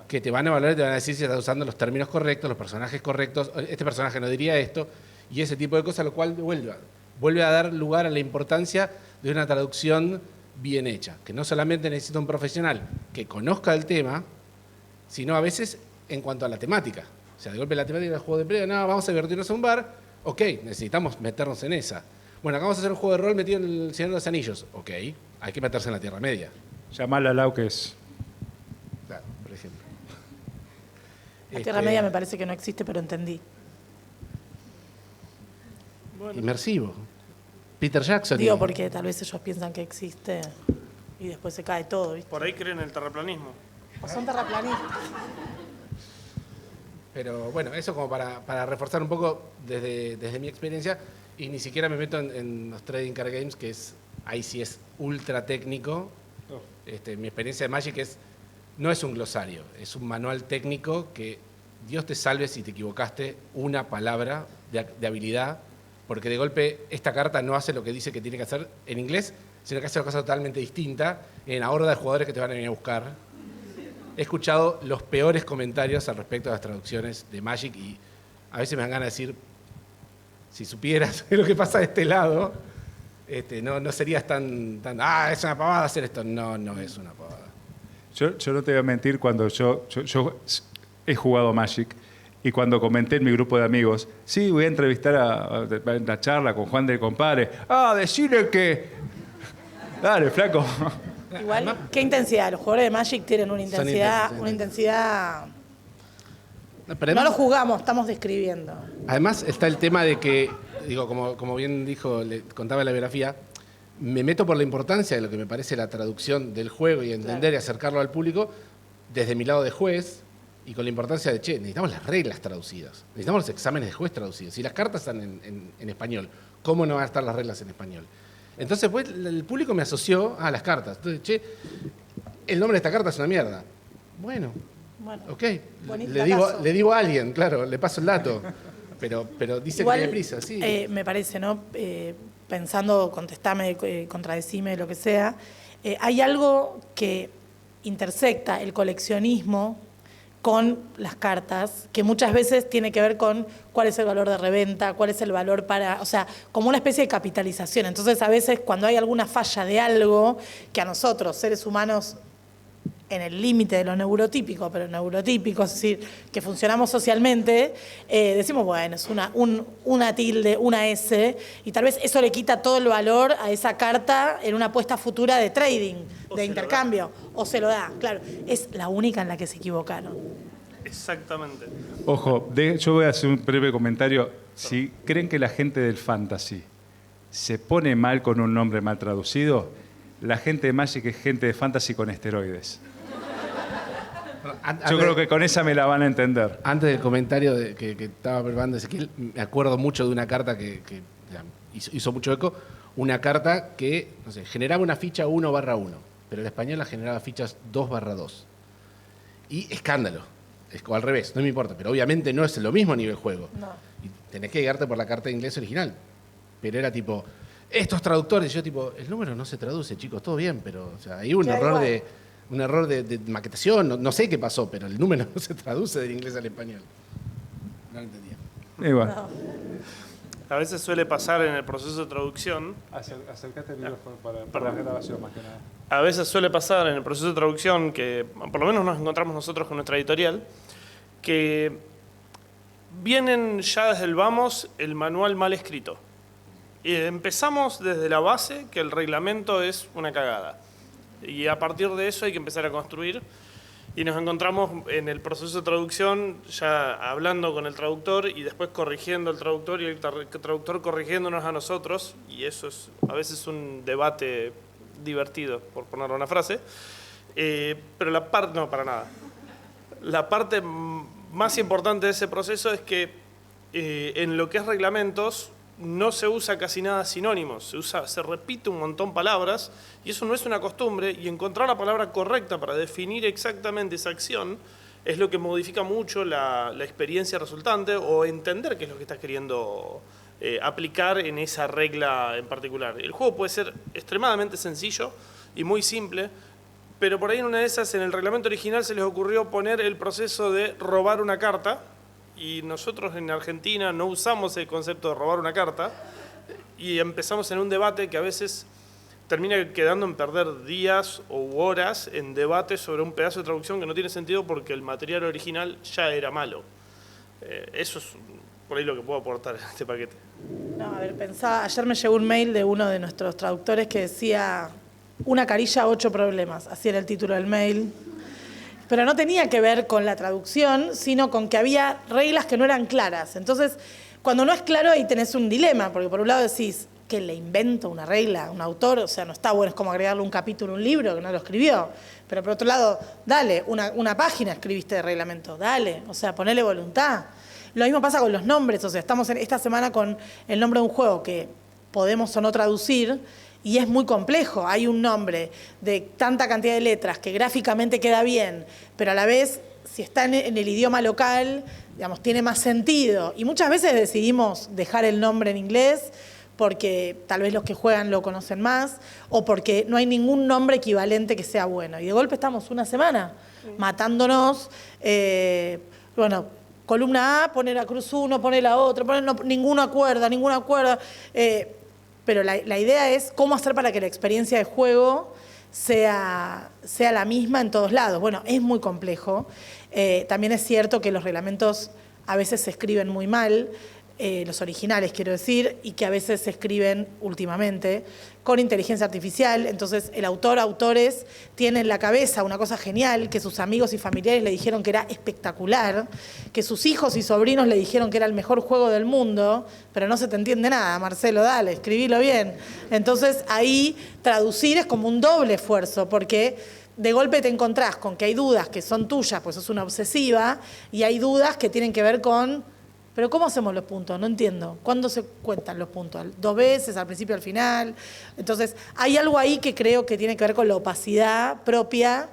E: que te van a evaluar y te van a decir si estás usando los términos correctos, los personajes correctos, este personaje no diría esto, y ese tipo de cosas, lo cual vuelve a dar lugar a la importancia de una traducción bien hecha, que no solamente necesita un profesional que conozca el tema, sino a veces en cuanto a la temática. O sea, de golpe la temática del juego de pelea, no, vamos a divertirnos a un bar, ok, necesitamos meternos en esa. Bueno, acá vamos a hacer un juego de rol metido en El Señor de los Anillos, ok, hay que meterse en la Tierra Media.
B: Llamala a Lauques.
E: Claro, por ejemplo.
C: La Tierra Media me parece que no existe, pero entendí.
F: Bueno.
E: Inmersivo. Peter Jackson.
C: Digo porque tal vez ellos piensan que existe y después se cae todo, ¿viste?
F: Por ahí creen en el terraplanismo.
C: O son terraplanistas.
E: Pero bueno, eso como para reforzar un poco desde mi experiencia, y ni siquiera me meto en los trading card games, que ahí sí es ultra técnico. Mi experiencia de Magic no es un glosario, es un manual técnico que Dios te salve si te equivocaste una palabra de habilidad, porque de golpe esta carta no hace lo que dice que tiene que hacer en inglés, sino que hace una cosa totalmente distinta en la horda de jugadores que te van a venir a buscar. He escuchado los peores comentarios al respecto de las traducciones de Magic y a veces me dan ganas de decir, si supieras lo que pasa de este lado, no serías tan, es una pavada hacer esto. No es una pavada.
B: Yo no te voy a mentir, cuando yo he jugado Magic y cuando comenté en mi grupo de amigos, sí, voy a entrevistar a la charla con Juan del Compare, decirle que... Dale, flaco.
C: Igual, ¿qué intensidad? Los jugadores de Magic tienen una intensidad... No lo jugamos, estamos describiendo.
E: Además está el tema de que, digo, como bien dijo, le contaba la biografía, me meto por la importancia de lo que me parece la traducción del juego y entender y acercarlo al público desde mi lado de juez y con la importancia de, necesitamos las reglas traducidas, necesitamos los exámenes de juez traducidos. Si las cartas están en español, ¿cómo no van a estar las reglas en español? Entonces, pues, el público me asoció a las cartas. Entonces, el nombre de esta carta es una mierda. Bueno, ok, le digo a alguien, claro, le paso el dato, pero dice igual, que tiene prisa, sí.
C: Me parece, ¿no? Pensando, contestame, contradecime, lo que sea, hay algo que intersecta el coleccionismo con las cartas, que muchas veces tiene que ver con cuál es el valor de reventa, cuál es el valor para, o sea, como una especie de capitalización. Entonces, a veces cuando hay alguna falla de algo que a nosotros, seres humanos, en el límite de lo neurotípico, pero neurotípico, es decir, que funcionamos socialmente, decimos, bueno, es una tilde, una S, y tal vez eso le quita todo el valor a esa carta en una apuesta futura de trading, de intercambio, o se lo da, claro. Es la única en la que se equivocaron.
F: Exactamente.
B: Ojo, yo voy a hacer un breve comentario. Si creen que la gente del fantasy se pone mal con un nombre mal traducido, la gente de Magic es gente de fantasy con esteroides. Yo creo que con esa me la van a entender.
E: Antes del comentario que estaba preparando Ezequiel, me acuerdo mucho de una carta que hizo mucho eco. Una carta que, no sé, generaba una ficha 1/1, pero el español la generaba fichas 2/2. Y escándalo. O al revés, no me importa, pero obviamente no es lo mismo a nivel juego.
C: No.
E: Y tenés que guiarte por la carta de inglés original. Pero era tipo, estos traductores, yo tipo, el número no se traduce, chicos, todo bien, pero o sea, hay un error de maquetación, no sé qué pasó, pero el número no se traduce del inglés al español. No lo entendía.
B: Y bueno.
F: A veces suele pasar en el proceso de traducción.
B: Acércate el micrófono para la grabación más que nada.
F: A veces suele pasar en el proceso de traducción que, por lo menos nos encontramos nosotros con nuestra editorial, que vienen ya desde el vamos el manual mal escrito. Y empezamos desde la base que el reglamento es una cagada. Y a partir de eso hay que empezar a construir. Y nos encontramos en el proceso de traducción ya hablando con el traductor y después corrigiendo al traductor y el traductor corrigiéndonos a nosotros. Y eso es a veces un debate divertido, por ponerle una frase. Pero la parte, no, para nada. La parte más importante de ese proceso es que en lo que es reglamentos no se usa casi nada sinónimos, se repite un montón palabras y eso no es una costumbre, y encontrar la palabra correcta para definir exactamente esa acción es lo que modifica mucho la experiencia resultante o entender qué es lo que estás queriendo aplicar en esa regla en particular. El juego puede ser extremadamente sencillo y muy simple, pero por ahí en una de esas, en el reglamento original se les ocurrió poner el proceso de robar una carta. Y nosotros en Argentina no usamos el concepto de robar una carta y empezamos en un debate que a veces termina quedando en perder días u horas en debate sobre un pedazo de traducción que no tiene sentido porque el material original ya era malo. Eso es por ahí lo que puedo aportar en este paquete.
C: No, a ver, pensaba, ayer me llegó un mail de uno de nuestros traductores que decía una carilla, 8 problemas, así era el título del mail. Pero no tenía que ver con la traducción, sino con que había reglas que no eran claras. Entonces, cuando no es claro, ahí tenés un dilema, porque por un lado decís, que le invento una regla a un autor, o sea, no está bueno, es como agregarle un capítulo a un libro que no lo escribió. Pero por otro lado, dale, una página escribiste de reglamento, dale, o sea, ponele voluntad. Lo mismo pasa con los nombres, o sea, estamos esta semana con el nombre de un juego que podemos o no traducir, y es muy complejo. Hay un nombre de tanta cantidad de letras que gráficamente queda bien, pero a la vez, si está en el idioma local, digamos, tiene más sentido. Y muchas veces decidimos dejar el nombre en inglés porque tal vez los que juegan lo conocen más o porque no hay ningún nombre equivalente que sea bueno. Y de golpe estamos una semana matándonos. Bueno, columna A, pone la cruz 1, pone la otra, ninguna acuerda. Pero la idea es cómo hacer para que la experiencia de juego sea la misma en todos lados. Bueno, es muy complejo. También es cierto que los reglamentos a veces se escriben muy mal, los originales quiero decir, y que a veces se escriben últimamente con inteligencia artificial. Entonces autores tienen en la cabeza una cosa genial, que sus amigos y familiares le dijeron que era espectacular, que sus hijos y sobrinos le dijeron que era el mejor juego del mundo, pero no se te entiende nada, Marcelo, dale, escribilo bien. Entonces ahí traducir es como un doble esfuerzo, porque de golpe te encontrás con que hay dudas que son tuyas, pues sos una obsesiva, y hay dudas que tienen que ver con, pero ¿cómo hacemos los puntos? No entiendo. ¿Cuándo se cuentan los puntos? ¿2 veces, al principio, al final? Entonces, hay algo ahí que creo que tiene que ver con la opacidad propia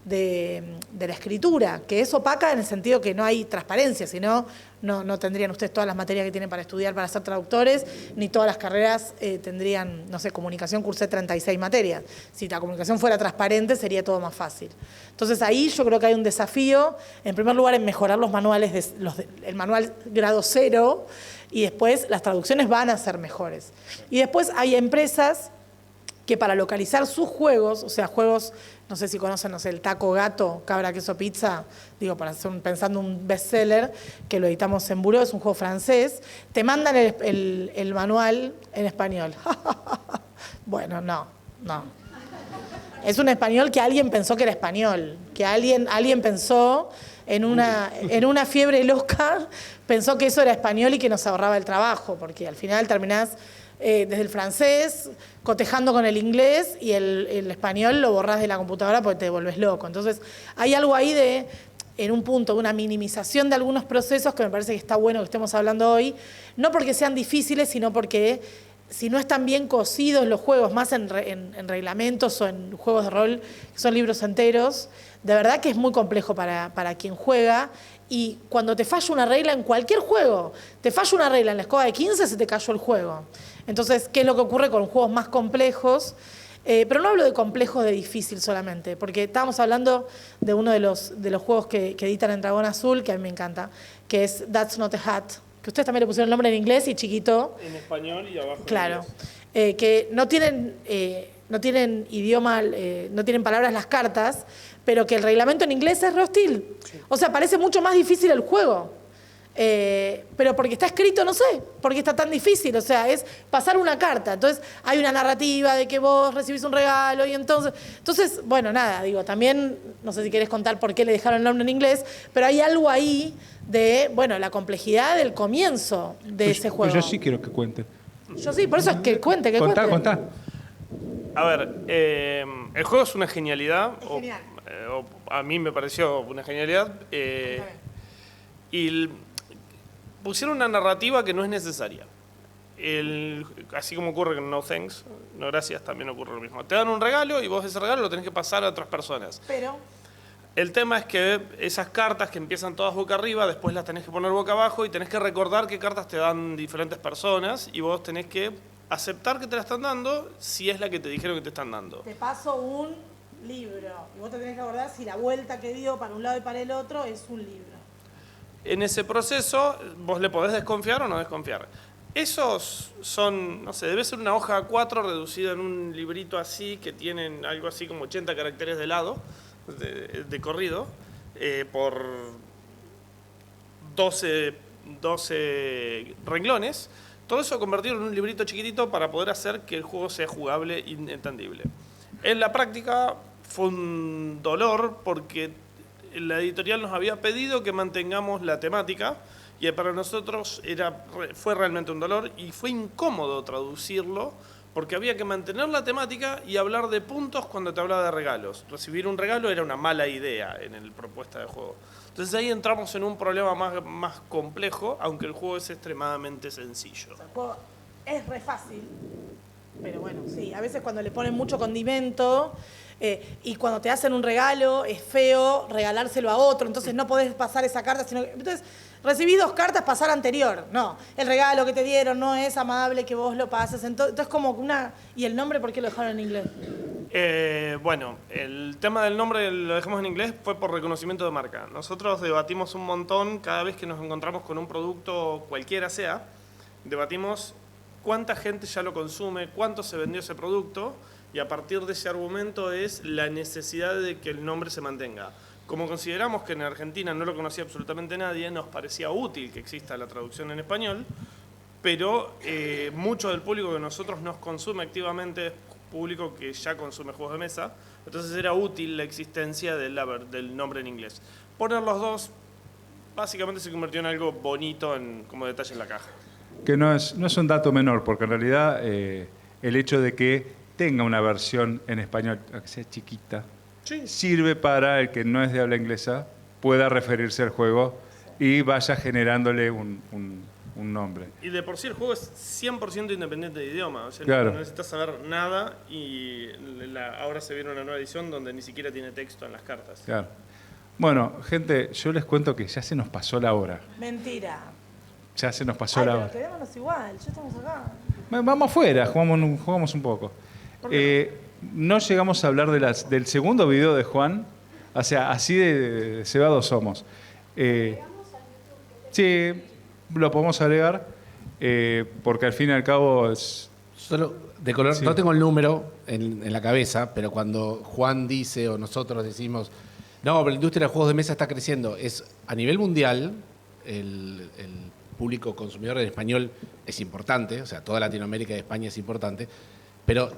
C: de la escritura, que es opaca en el sentido que no hay transparencia, si no, no tendrían ustedes todas las materias que tienen para estudiar para ser traductores, ni todas las carreras tendrían, no sé, comunicación, cursé 36 materias. Si la comunicación fuera transparente, sería todo más fácil. Entonces ahí yo creo que hay un desafío, en primer lugar, en mejorar los manuales, el manual grado 0, y después las traducciones van a ser mejores. Y después hay empresas que para localizar sus juegos, o sea, juegos, no sé si conocen, no sé, el Taco Gato, Cabra Queso Pizza, digo, para hacer pensando un bestseller, que lo editamos en Buró, es un juego francés, te mandan el manual en español. Bueno, no. Es un español que alguien pensó que era español, que alguien pensó en una fiebre loca, pensó que eso era español y que nos ahorraba el trabajo, porque al final terminás desde el francés, cotejando con el inglés, y el español lo borrás de la computadora porque te volvés loco. Entonces, hay algo ahí en un punto, una minimización de algunos procesos que me parece que está bueno que estemos hablando hoy, no porque sean difíciles, sino porque si no están bien cosidos los juegos, más en reglamentos o en juegos de rol, que son libros enteros, de verdad que es muy complejo para quien juega. Y cuando te falla una regla en cualquier juego, te falla una regla en la escoba de 15, se te cayó el juego. Entonces, ¿qué es lo que ocurre con juegos más complejos? Pero no hablo de complejos de difícil solamente, porque estábamos hablando de uno de los juegos que editan en Dragón Azul, que a mí me encanta, que es That's Not a Hat, que ustedes también le pusieron el nombre en inglés y chiquito.
F: En español y abajo.
C: Claro. Que no tienen idioma, no tienen palabras las cartas, pero que el reglamento en inglés es re hostil. Sí. O sea, parece mucho más difícil el juego. Pero porque está escrito, no sé, porque está tan difícil. O sea, es pasar una carta. Entonces, hay una narrativa de que vos recibís un regalo y entonces, bueno, nada, digo, también, no sé si querés contar por qué le dejaron el nombre en inglés, pero hay algo ahí de, bueno, la complejidad del comienzo de ese juego.
B: Yo sí quiero que cuente.
C: Yo sí, por eso es que cuente, que cuente.
B: Contá.
F: A ver, el juego es una genialidad.
C: Es genial.
F: A mí me pareció una genialidad. Y pusieron una narrativa que no es necesaria. Así como ocurre con No Thanks, No Gracias, también ocurre lo mismo. Te dan un regalo y vos ese regalo lo tenés que pasar a otras personas.
C: Pero
F: el tema es que esas cartas que empiezan todas boca arriba, después las tenés que poner boca abajo y tenés que recordar qué cartas te dan diferentes personas y vos tenés que aceptar que te la están dando si es la que te dijeron que te están dando.
C: te paso un libro y vos te tenés que acordar si la vuelta que dio para un lado y para el otro es un libro.
F: En ese proceso vos le podés desconfiar o no desconfiar. Esos son, no sé, debe ser una hoja A4 reducida en un librito así que tienen algo así como 80 caracteres de lado, de corrido, por 12 renglones. Todo eso convertido en un librito chiquitito para poder hacer que el juego sea jugable e entendible. En la práctica fue un dolor porque la editorial nos había pedido que mantengamos la temática y para nosotros fue realmente un dolor y fue incómodo traducirlo porque había que mantener la temática y hablar de puntos cuando te hablaba de regalos. Recibir un regalo era una mala idea en la propuesta de juego. Entonces ahí entramos en un problema más complejo, aunque el juego es extremadamente sencillo.
C: O sea, el juego es re fácil, pero bueno, sí, a veces cuando le ponen mucho condimento y cuando te hacen un regalo es feo regalárselo a otro, entonces no podés pasar esa carta, sino que, entonces recibí 2 cartas, pasar anterior. No, el regalo que te dieron no es amable que vos lo pases. Entonces como una... ¿Y el nombre por qué lo dejaron en inglés?
F: Bueno, el tema del nombre lo dejamos en inglés fue por reconocimiento de marca. Nosotros debatimos un montón cada vez que nos encontramos con un producto cualquiera sea, debatimos cuánta gente ya lo consume, cuánto se vendió ese producto y a partir de ese argumento es la necesidad de que el nombre se mantenga. Como consideramos que en Argentina no lo conocía absolutamente nadie, nos parecía útil que exista la traducción en español, pero mucho del público que nosotros nos consume activamente es público que ya consume juegos de mesa, entonces era útil la existencia del nombre en inglés. Poner los dos básicamente se convirtió en algo bonito como detalle en la caja.
B: Que no es un dato menor, porque en realidad el hecho de que tenga una versión en español, que sea chiquita, sí, sirve para el que no es de habla inglesa pueda referirse al juego y vaya generándole un un nombre.
F: Y de por sí el juego es 100% independiente de idioma. O sea,
B: Claro.
F: no necesitas saber nada y ahora se viene una nueva edición donde ni siquiera tiene texto en las cartas.
B: Claro. Bueno, gente, yo les cuento que ya se nos pasó la hora.
C: Mentira.
B: Ya se nos pasó
C: Ay,
B: la
C: pero
B: hora.
C: quedémonos igual, ya estamos acá.
B: Vamos afuera, jugamos un poco. No llegamos a hablar del segundo video de Juan. O sea, así de cebados somos. Sí, lo podemos agregar, porque al fin y al cabo es...
E: Solo de color,
B: Sí.
E: no tengo el número en la cabeza, pero cuando Juan dice o nosotros decimos, no, pero la industria de juegos de mesa está creciendo, es a nivel mundial, el público consumidor en español es importante, o sea, toda Latinoamérica y España es importante,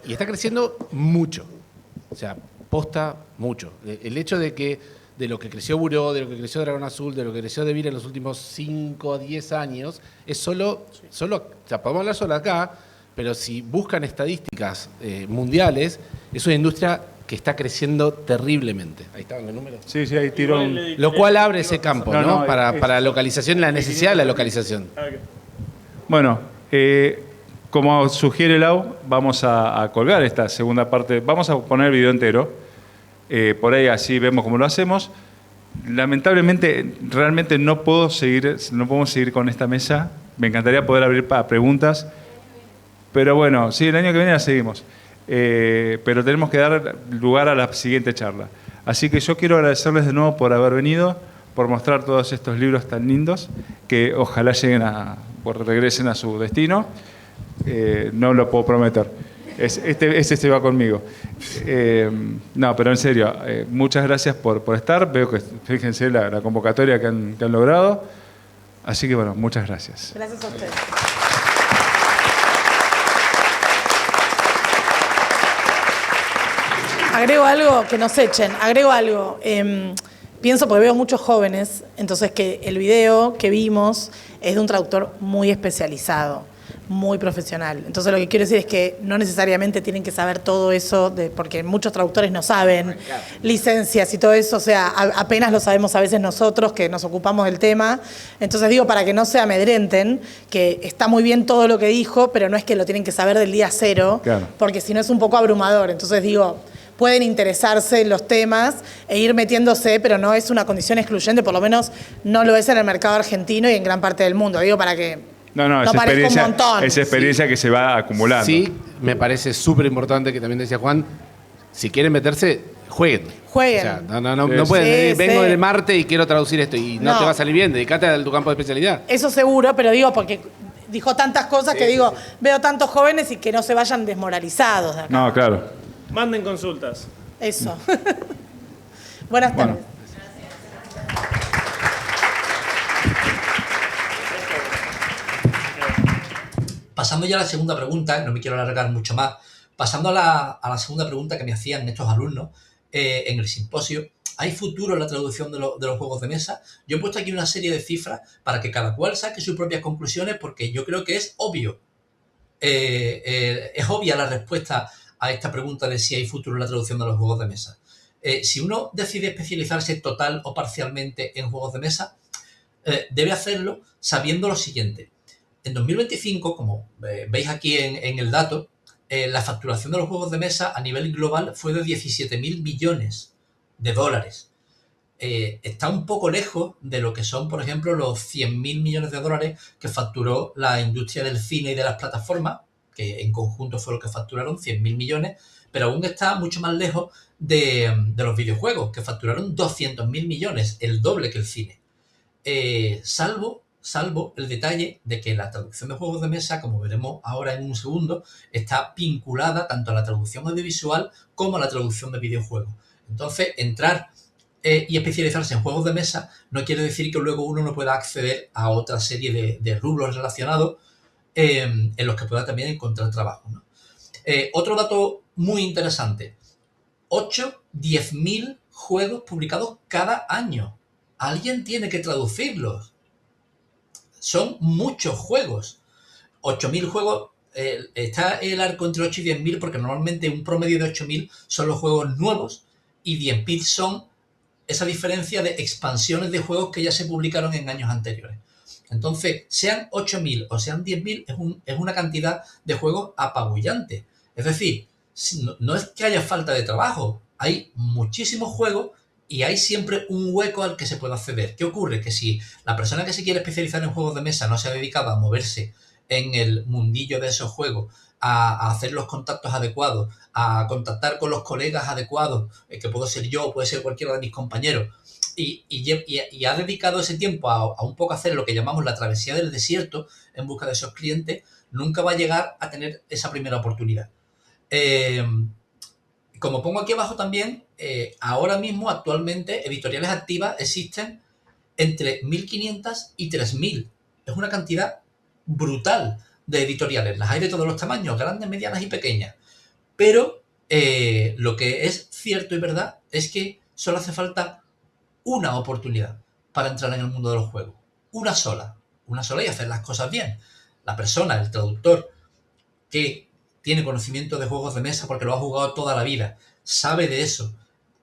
E: y está creciendo mucho, o sea, posta mucho. El hecho de que de lo que creció Buró, de lo que creció Dragón Azul, de lo que creció Devir en los últimos 5 a 10 años, es solo, o sea, podemos hablar solo acá, pero si buscan estadísticas mundiales, es una industria que está creciendo terriblemente. Ahí estaban los números.
B: Sí, ahí tiró
F: Igual
B: un...
E: Lo cual abre ese campo,
B: No,
E: ¿no?
B: no,
E: Para la localización, la necesidad de la localización.
B: Bueno, como sugiere Lau, vamos a colgar esta segunda parte. Vamos a poner el video entero. Por ahí así vemos cómo lo hacemos. Lamentablemente, realmente no podemos seguir con esta mesa. Me encantaría poder abrir para preguntas. Pero bueno, sí, el año que viene la seguimos. Pero tenemos que dar lugar a la siguiente charla. Así que yo quiero agradecerles de nuevo por haber venido, por mostrar todos estos libros tan lindos, que ojalá regresen a su destino. No lo puedo prometer. Este va conmigo. No, pero en serio, muchas gracias por estar. Veo que, fíjense la convocatoria que han logrado. Así que bueno, muchas gracias.
C: Gracias a ustedes. Agrego algo, que nos echen, agrego algo. Pienso, porque veo muchos jóvenes, entonces que el video que vimos es de un traductor muy especializado, muy profesional. Entonces lo que quiero decir es que no necesariamente tienen que saber todo eso, porque muchos traductores no saben licencias y todo eso, o sea, apenas lo sabemos a veces nosotros que nos ocupamos del tema. Entonces digo, para que no se amedrenten, que está muy bien todo lo que dijo, pero no es que lo tienen que saber del día cero,
B: Claro.
C: porque si no es un poco abrumador. Entonces digo, pueden interesarse en los temas e ir metiéndose, pero no es una condición excluyente, por lo menos no lo es en el mercado argentino y en gran parte del mundo. Digo, para que
B: No,
C: no parezca un montón.
B: es experiencia que se va acumulando.
E: Sí, me parece súper importante que también decía Juan, si quieren meterse, jueguen.
C: Jueguen.
E: O sea, no
B: Sí,
E: pueden
C: sí,
E: decir, vengo
C: sí.
E: del Marte y quiero traducir esto y no
C: No.
E: te va a salir bien, dedícate a tu campo de especialidad.
C: Eso seguro, pero digo, porque dijo tantas cosas que digo, veo tantos jóvenes y que no se vayan desmoralizados de acá.
B: No, claro.
F: Manden consultas.
C: Eso. Buenas tardes.
B: Bueno.
D: Pasando ya a la segunda pregunta, no me quiero alargar mucho más, pasando a la segunda pregunta que me hacían estos alumnos en el simposio, ¿hay futuro en la traducción de los juegos de mesa? Yo he puesto aquí una serie de cifras para que cada cual saque sus propias conclusiones porque yo creo que es obvio. Es obvia la respuesta a esta pregunta de si hay futuro en la traducción de los juegos de mesa. Si uno decide especializarse total o parcialmente en juegos de mesa, debe hacerlo sabiendo lo siguiente. En 2025, como veis aquí en el dato, la facturación de los juegos de mesa a nivel global fue de 17.000 millones de dólares. Está un poco lejos de lo que son, por ejemplo, los 100.000 millones de dólares que facturó la industria del cine y de las plataformas, que en conjunto fue lo que facturaron, 100.000 millones, pero aún está mucho más lejos de los videojuegos, que facturaron 200.000 millones, el doble que el cine. Salvo el detalle de que la traducción de juegos de mesa, como veremos ahora en un segundo, está vinculada tanto a la traducción audiovisual como a la traducción de videojuegos. Entonces, entrar y especializarse en juegos de mesa no quiere decir que luego uno no pueda acceder a otra serie de rubros relacionados en los que pueda también encontrar trabajo, ¿no? Otro dato muy interesante. 10.000 juegos publicados cada año. Alguien tiene que traducirlos. Son muchos juegos. 8.000 juegos, está el arco entre 8 y 10.000 porque normalmente un promedio de 8.000 son los juegos nuevos y 10.000 son esa diferencia de expansiones de juegos que ya se publicaron en años anteriores. Entonces, sean 8.000 o sean 10.000, es una cantidad de juegos apabullante. Es decir, no es que haya falta de trabajo, hay muchísimos juegos y hay siempre un hueco al que se puede acceder. ¿Qué ocurre? Que si la persona que se quiere especializar en juegos de mesa no se ha dedicado a moverse en el mundillo de esos juegos, a hacer los contactos adecuados, a contactar con los colegas adecuados, que puedo ser yo o puede ser cualquiera de mis compañeros, y ha dedicado ese tiempo a un poco hacer lo que llamamos la travesía del desierto en busca de esos clientes, nunca va a llegar a tener esa primera oportunidad. Como pongo aquí abajo también, ahora mismo, actualmente, editoriales activas existen entre 1.500 y 3.000. Es una cantidad brutal de editoriales. Las hay de todos los tamaños, grandes, medianas y pequeñas. Pero lo que es cierto y verdad es que solo hace falta una oportunidad para entrar en el mundo de los juegos. Una sola y hacer las cosas bien. La persona, el traductor, que tiene conocimiento de juegos de mesa porque lo ha jugado toda la vida, sabe de eso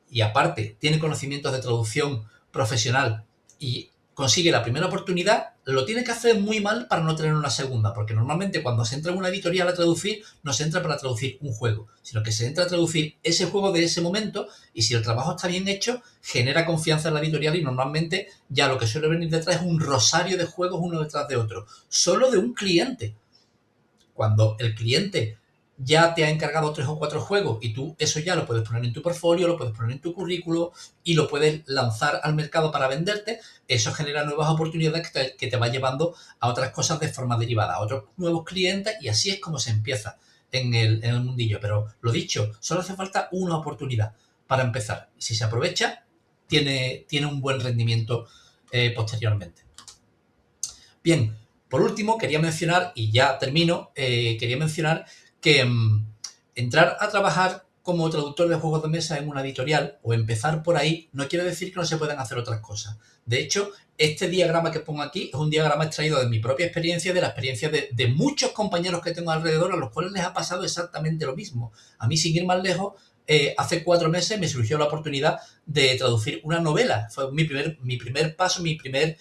D: y aparte tiene conocimientos de traducción profesional y consigue la primera oportunidad, lo tiene que hacer muy mal para no tener una segunda, porque normalmente cuando se entra en una editorial a traducir, no se entra para traducir un juego, sino que se entra a traducir ese juego de ese momento y si el trabajo está bien hecho, genera confianza en la editorial y normalmente ya lo que suele venir detrás es un rosario de juegos uno detrás de otro, solo de un cliente. Cuando el cliente ya te ha encargado 3 o 4 juegos y tú eso ya lo puedes poner en tu portfolio, lo puedes poner en tu currículo y lo puedes lanzar al mercado para venderte, eso genera nuevas oportunidades que te va llevando a otras cosas de forma derivada, a otros nuevos clientes y así es como se empieza en el mundillo. Pero lo dicho, solo hace falta una oportunidad para empezar. Si se aprovecha, tiene un buen rendimiento posteriormente. Bien, por último, quería mencionar, y ya termino, que entrar a trabajar como traductor de juegos de mesa en una editorial o empezar por ahí no quiere decir que no se puedan hacer otras cosas. De hecho, este diagrama que pongo aquí es un diagrama extraído de mi propia experiencia y de la experiencia de muchos compañeros que tengo alrededor a los cuales les ha pasado exactamente lo mismo. A mí, sin ir más lejos, hace 4 meses me surgió la oportunidad de traducir una novela. Fue mi primer paso, mi primer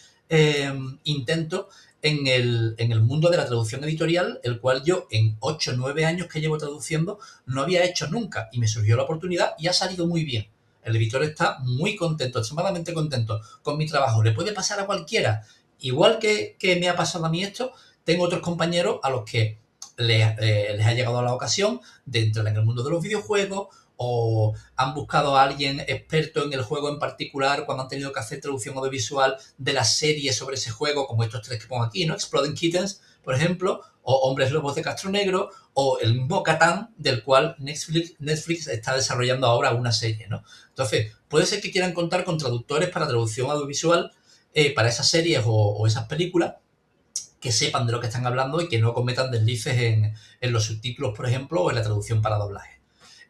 D: intento en el mundo de la traducción editorial, el cual yo en 8 o 9 años que llevo traduciendo no había hecho nunca y me surgió la oportunidad y ha salido muy bien. El editor está muy contento, extremadamente contento con mi trabajo. Le puede pasar a cualquiera. Igual que me ha pasado a mí esto, tengo otros compañeros a los que les ha llegado la ocasión de entrar en el mundo de los videojuegos o han buscado a alguien experto en el juego en particular cuando han tenido que hacer traducción audiovisual de la serie sobre ese juego, como estos 3 que pongo aquí, ¿no? Exploding Kittens, por ejemplo, o Hombres Lobos de Castro Negro, o el mismo Catán, del cual Netflix está desarrollando ahora una serie, ¿no? Entonces, puede ser que quieran contar con traductores para traducción audiovisual para esas series o esas películas, que sepan de lo que están hablando y que no cometan deslices en los subtítulos, por ejemplo, o en la traducción para doblaje.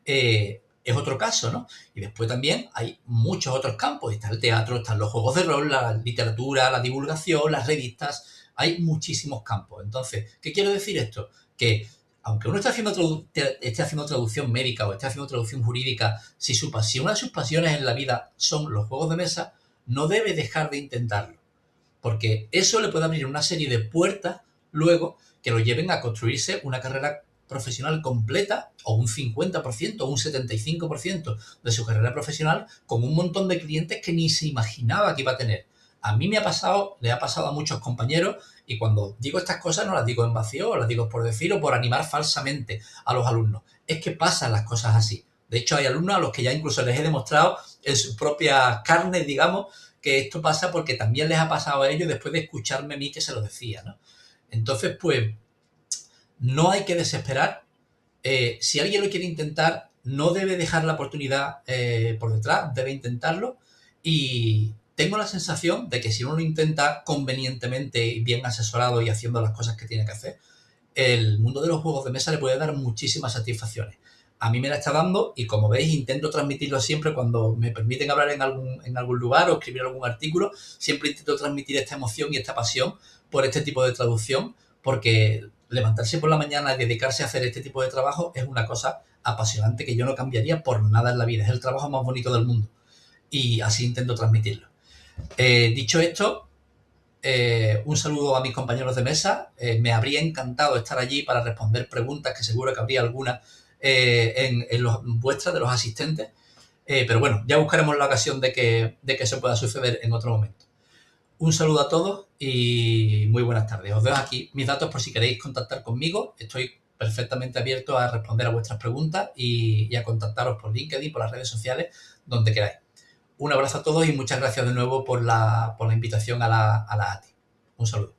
D: Es otro caso, ¿no? Y después también hay muchos otros campos. Está el teatro, están los juegos de rol, la literatura, la divulgación, las revistas. Hay muchísimos campos. Entonces, ¿qué quiero decir esto? Que aunque uno esté haciendo traducción médica o esté haciendo traducción jurídica, si una de sus pasiones en la vida son los juegos de mesa, no debe dejar de intentarlo. Porque eso le puede abrir una serie de puertas luego que lo lleven a construirse una carrera profesional completa o un 50% o un 75% de su carrera profesional con un montón de clientes que ni se imaginaba que iba a tener. A mí me ha pasado, le ha pasado a muchos compañeros y cuando digo estas cosas no las digo en vacío, las digo por decir o por animar falsamente a los alumnos. Es que pasan las cosas así. De hecho, hay alumnos a los que ya incluso les he demostrado en sus propias carnes, digamos, que esto pasa porque también les ha pasado a ellos después de escucharme a mí que se lo decía, ¿no? Entonces, pues, no hay que desesperar. Si alguien lo quiere intentar, no debe dejar la oportunidad por detrás, debe intentarlo. Y tengo la sensación de que si uno lo intenta convenientemente y bien asesorado y haciendo las cosas que tiene que hacer, el mundo de los juegos de mesa le puede dar muchísimas satisfacciones. A mí me la está dando y, como veis, intento transmitirlo siempre cuando me permiten hablar en algún lugar o escribir algún artículo. Siempre intento transmitir esta emoción y esta pasión por este tipo de traducción, porque levantarse por la mañana y dedicarse a hacer este tipo de trabajo es una cosa apasionante que yo no cambiaría por nada en la vida. Es el trabajo más bonito del mundo y así intento transmitirlo. Dicho esto, Un saludo a mis compañeros de mesa. Me habría encantado estar allí para responder preguntas, que seguro que habría algunas vuestras, de los asistentes. Pero bueno, ya buscaremos la ocasión de que eso pueda suceder en otro momento. Un saludo a todos y muy buenas tardes. Os dejo aquí mis datos por si queréis contactar conmigo. Estoy perfectamente abierto a responder a vuestras preguntas y a contactaros por LinkedIn, por las redes sociales, donde queráis. Un abrazo a todos y muchas gracias de nuevo por la invitación a la ATI. Un saludo.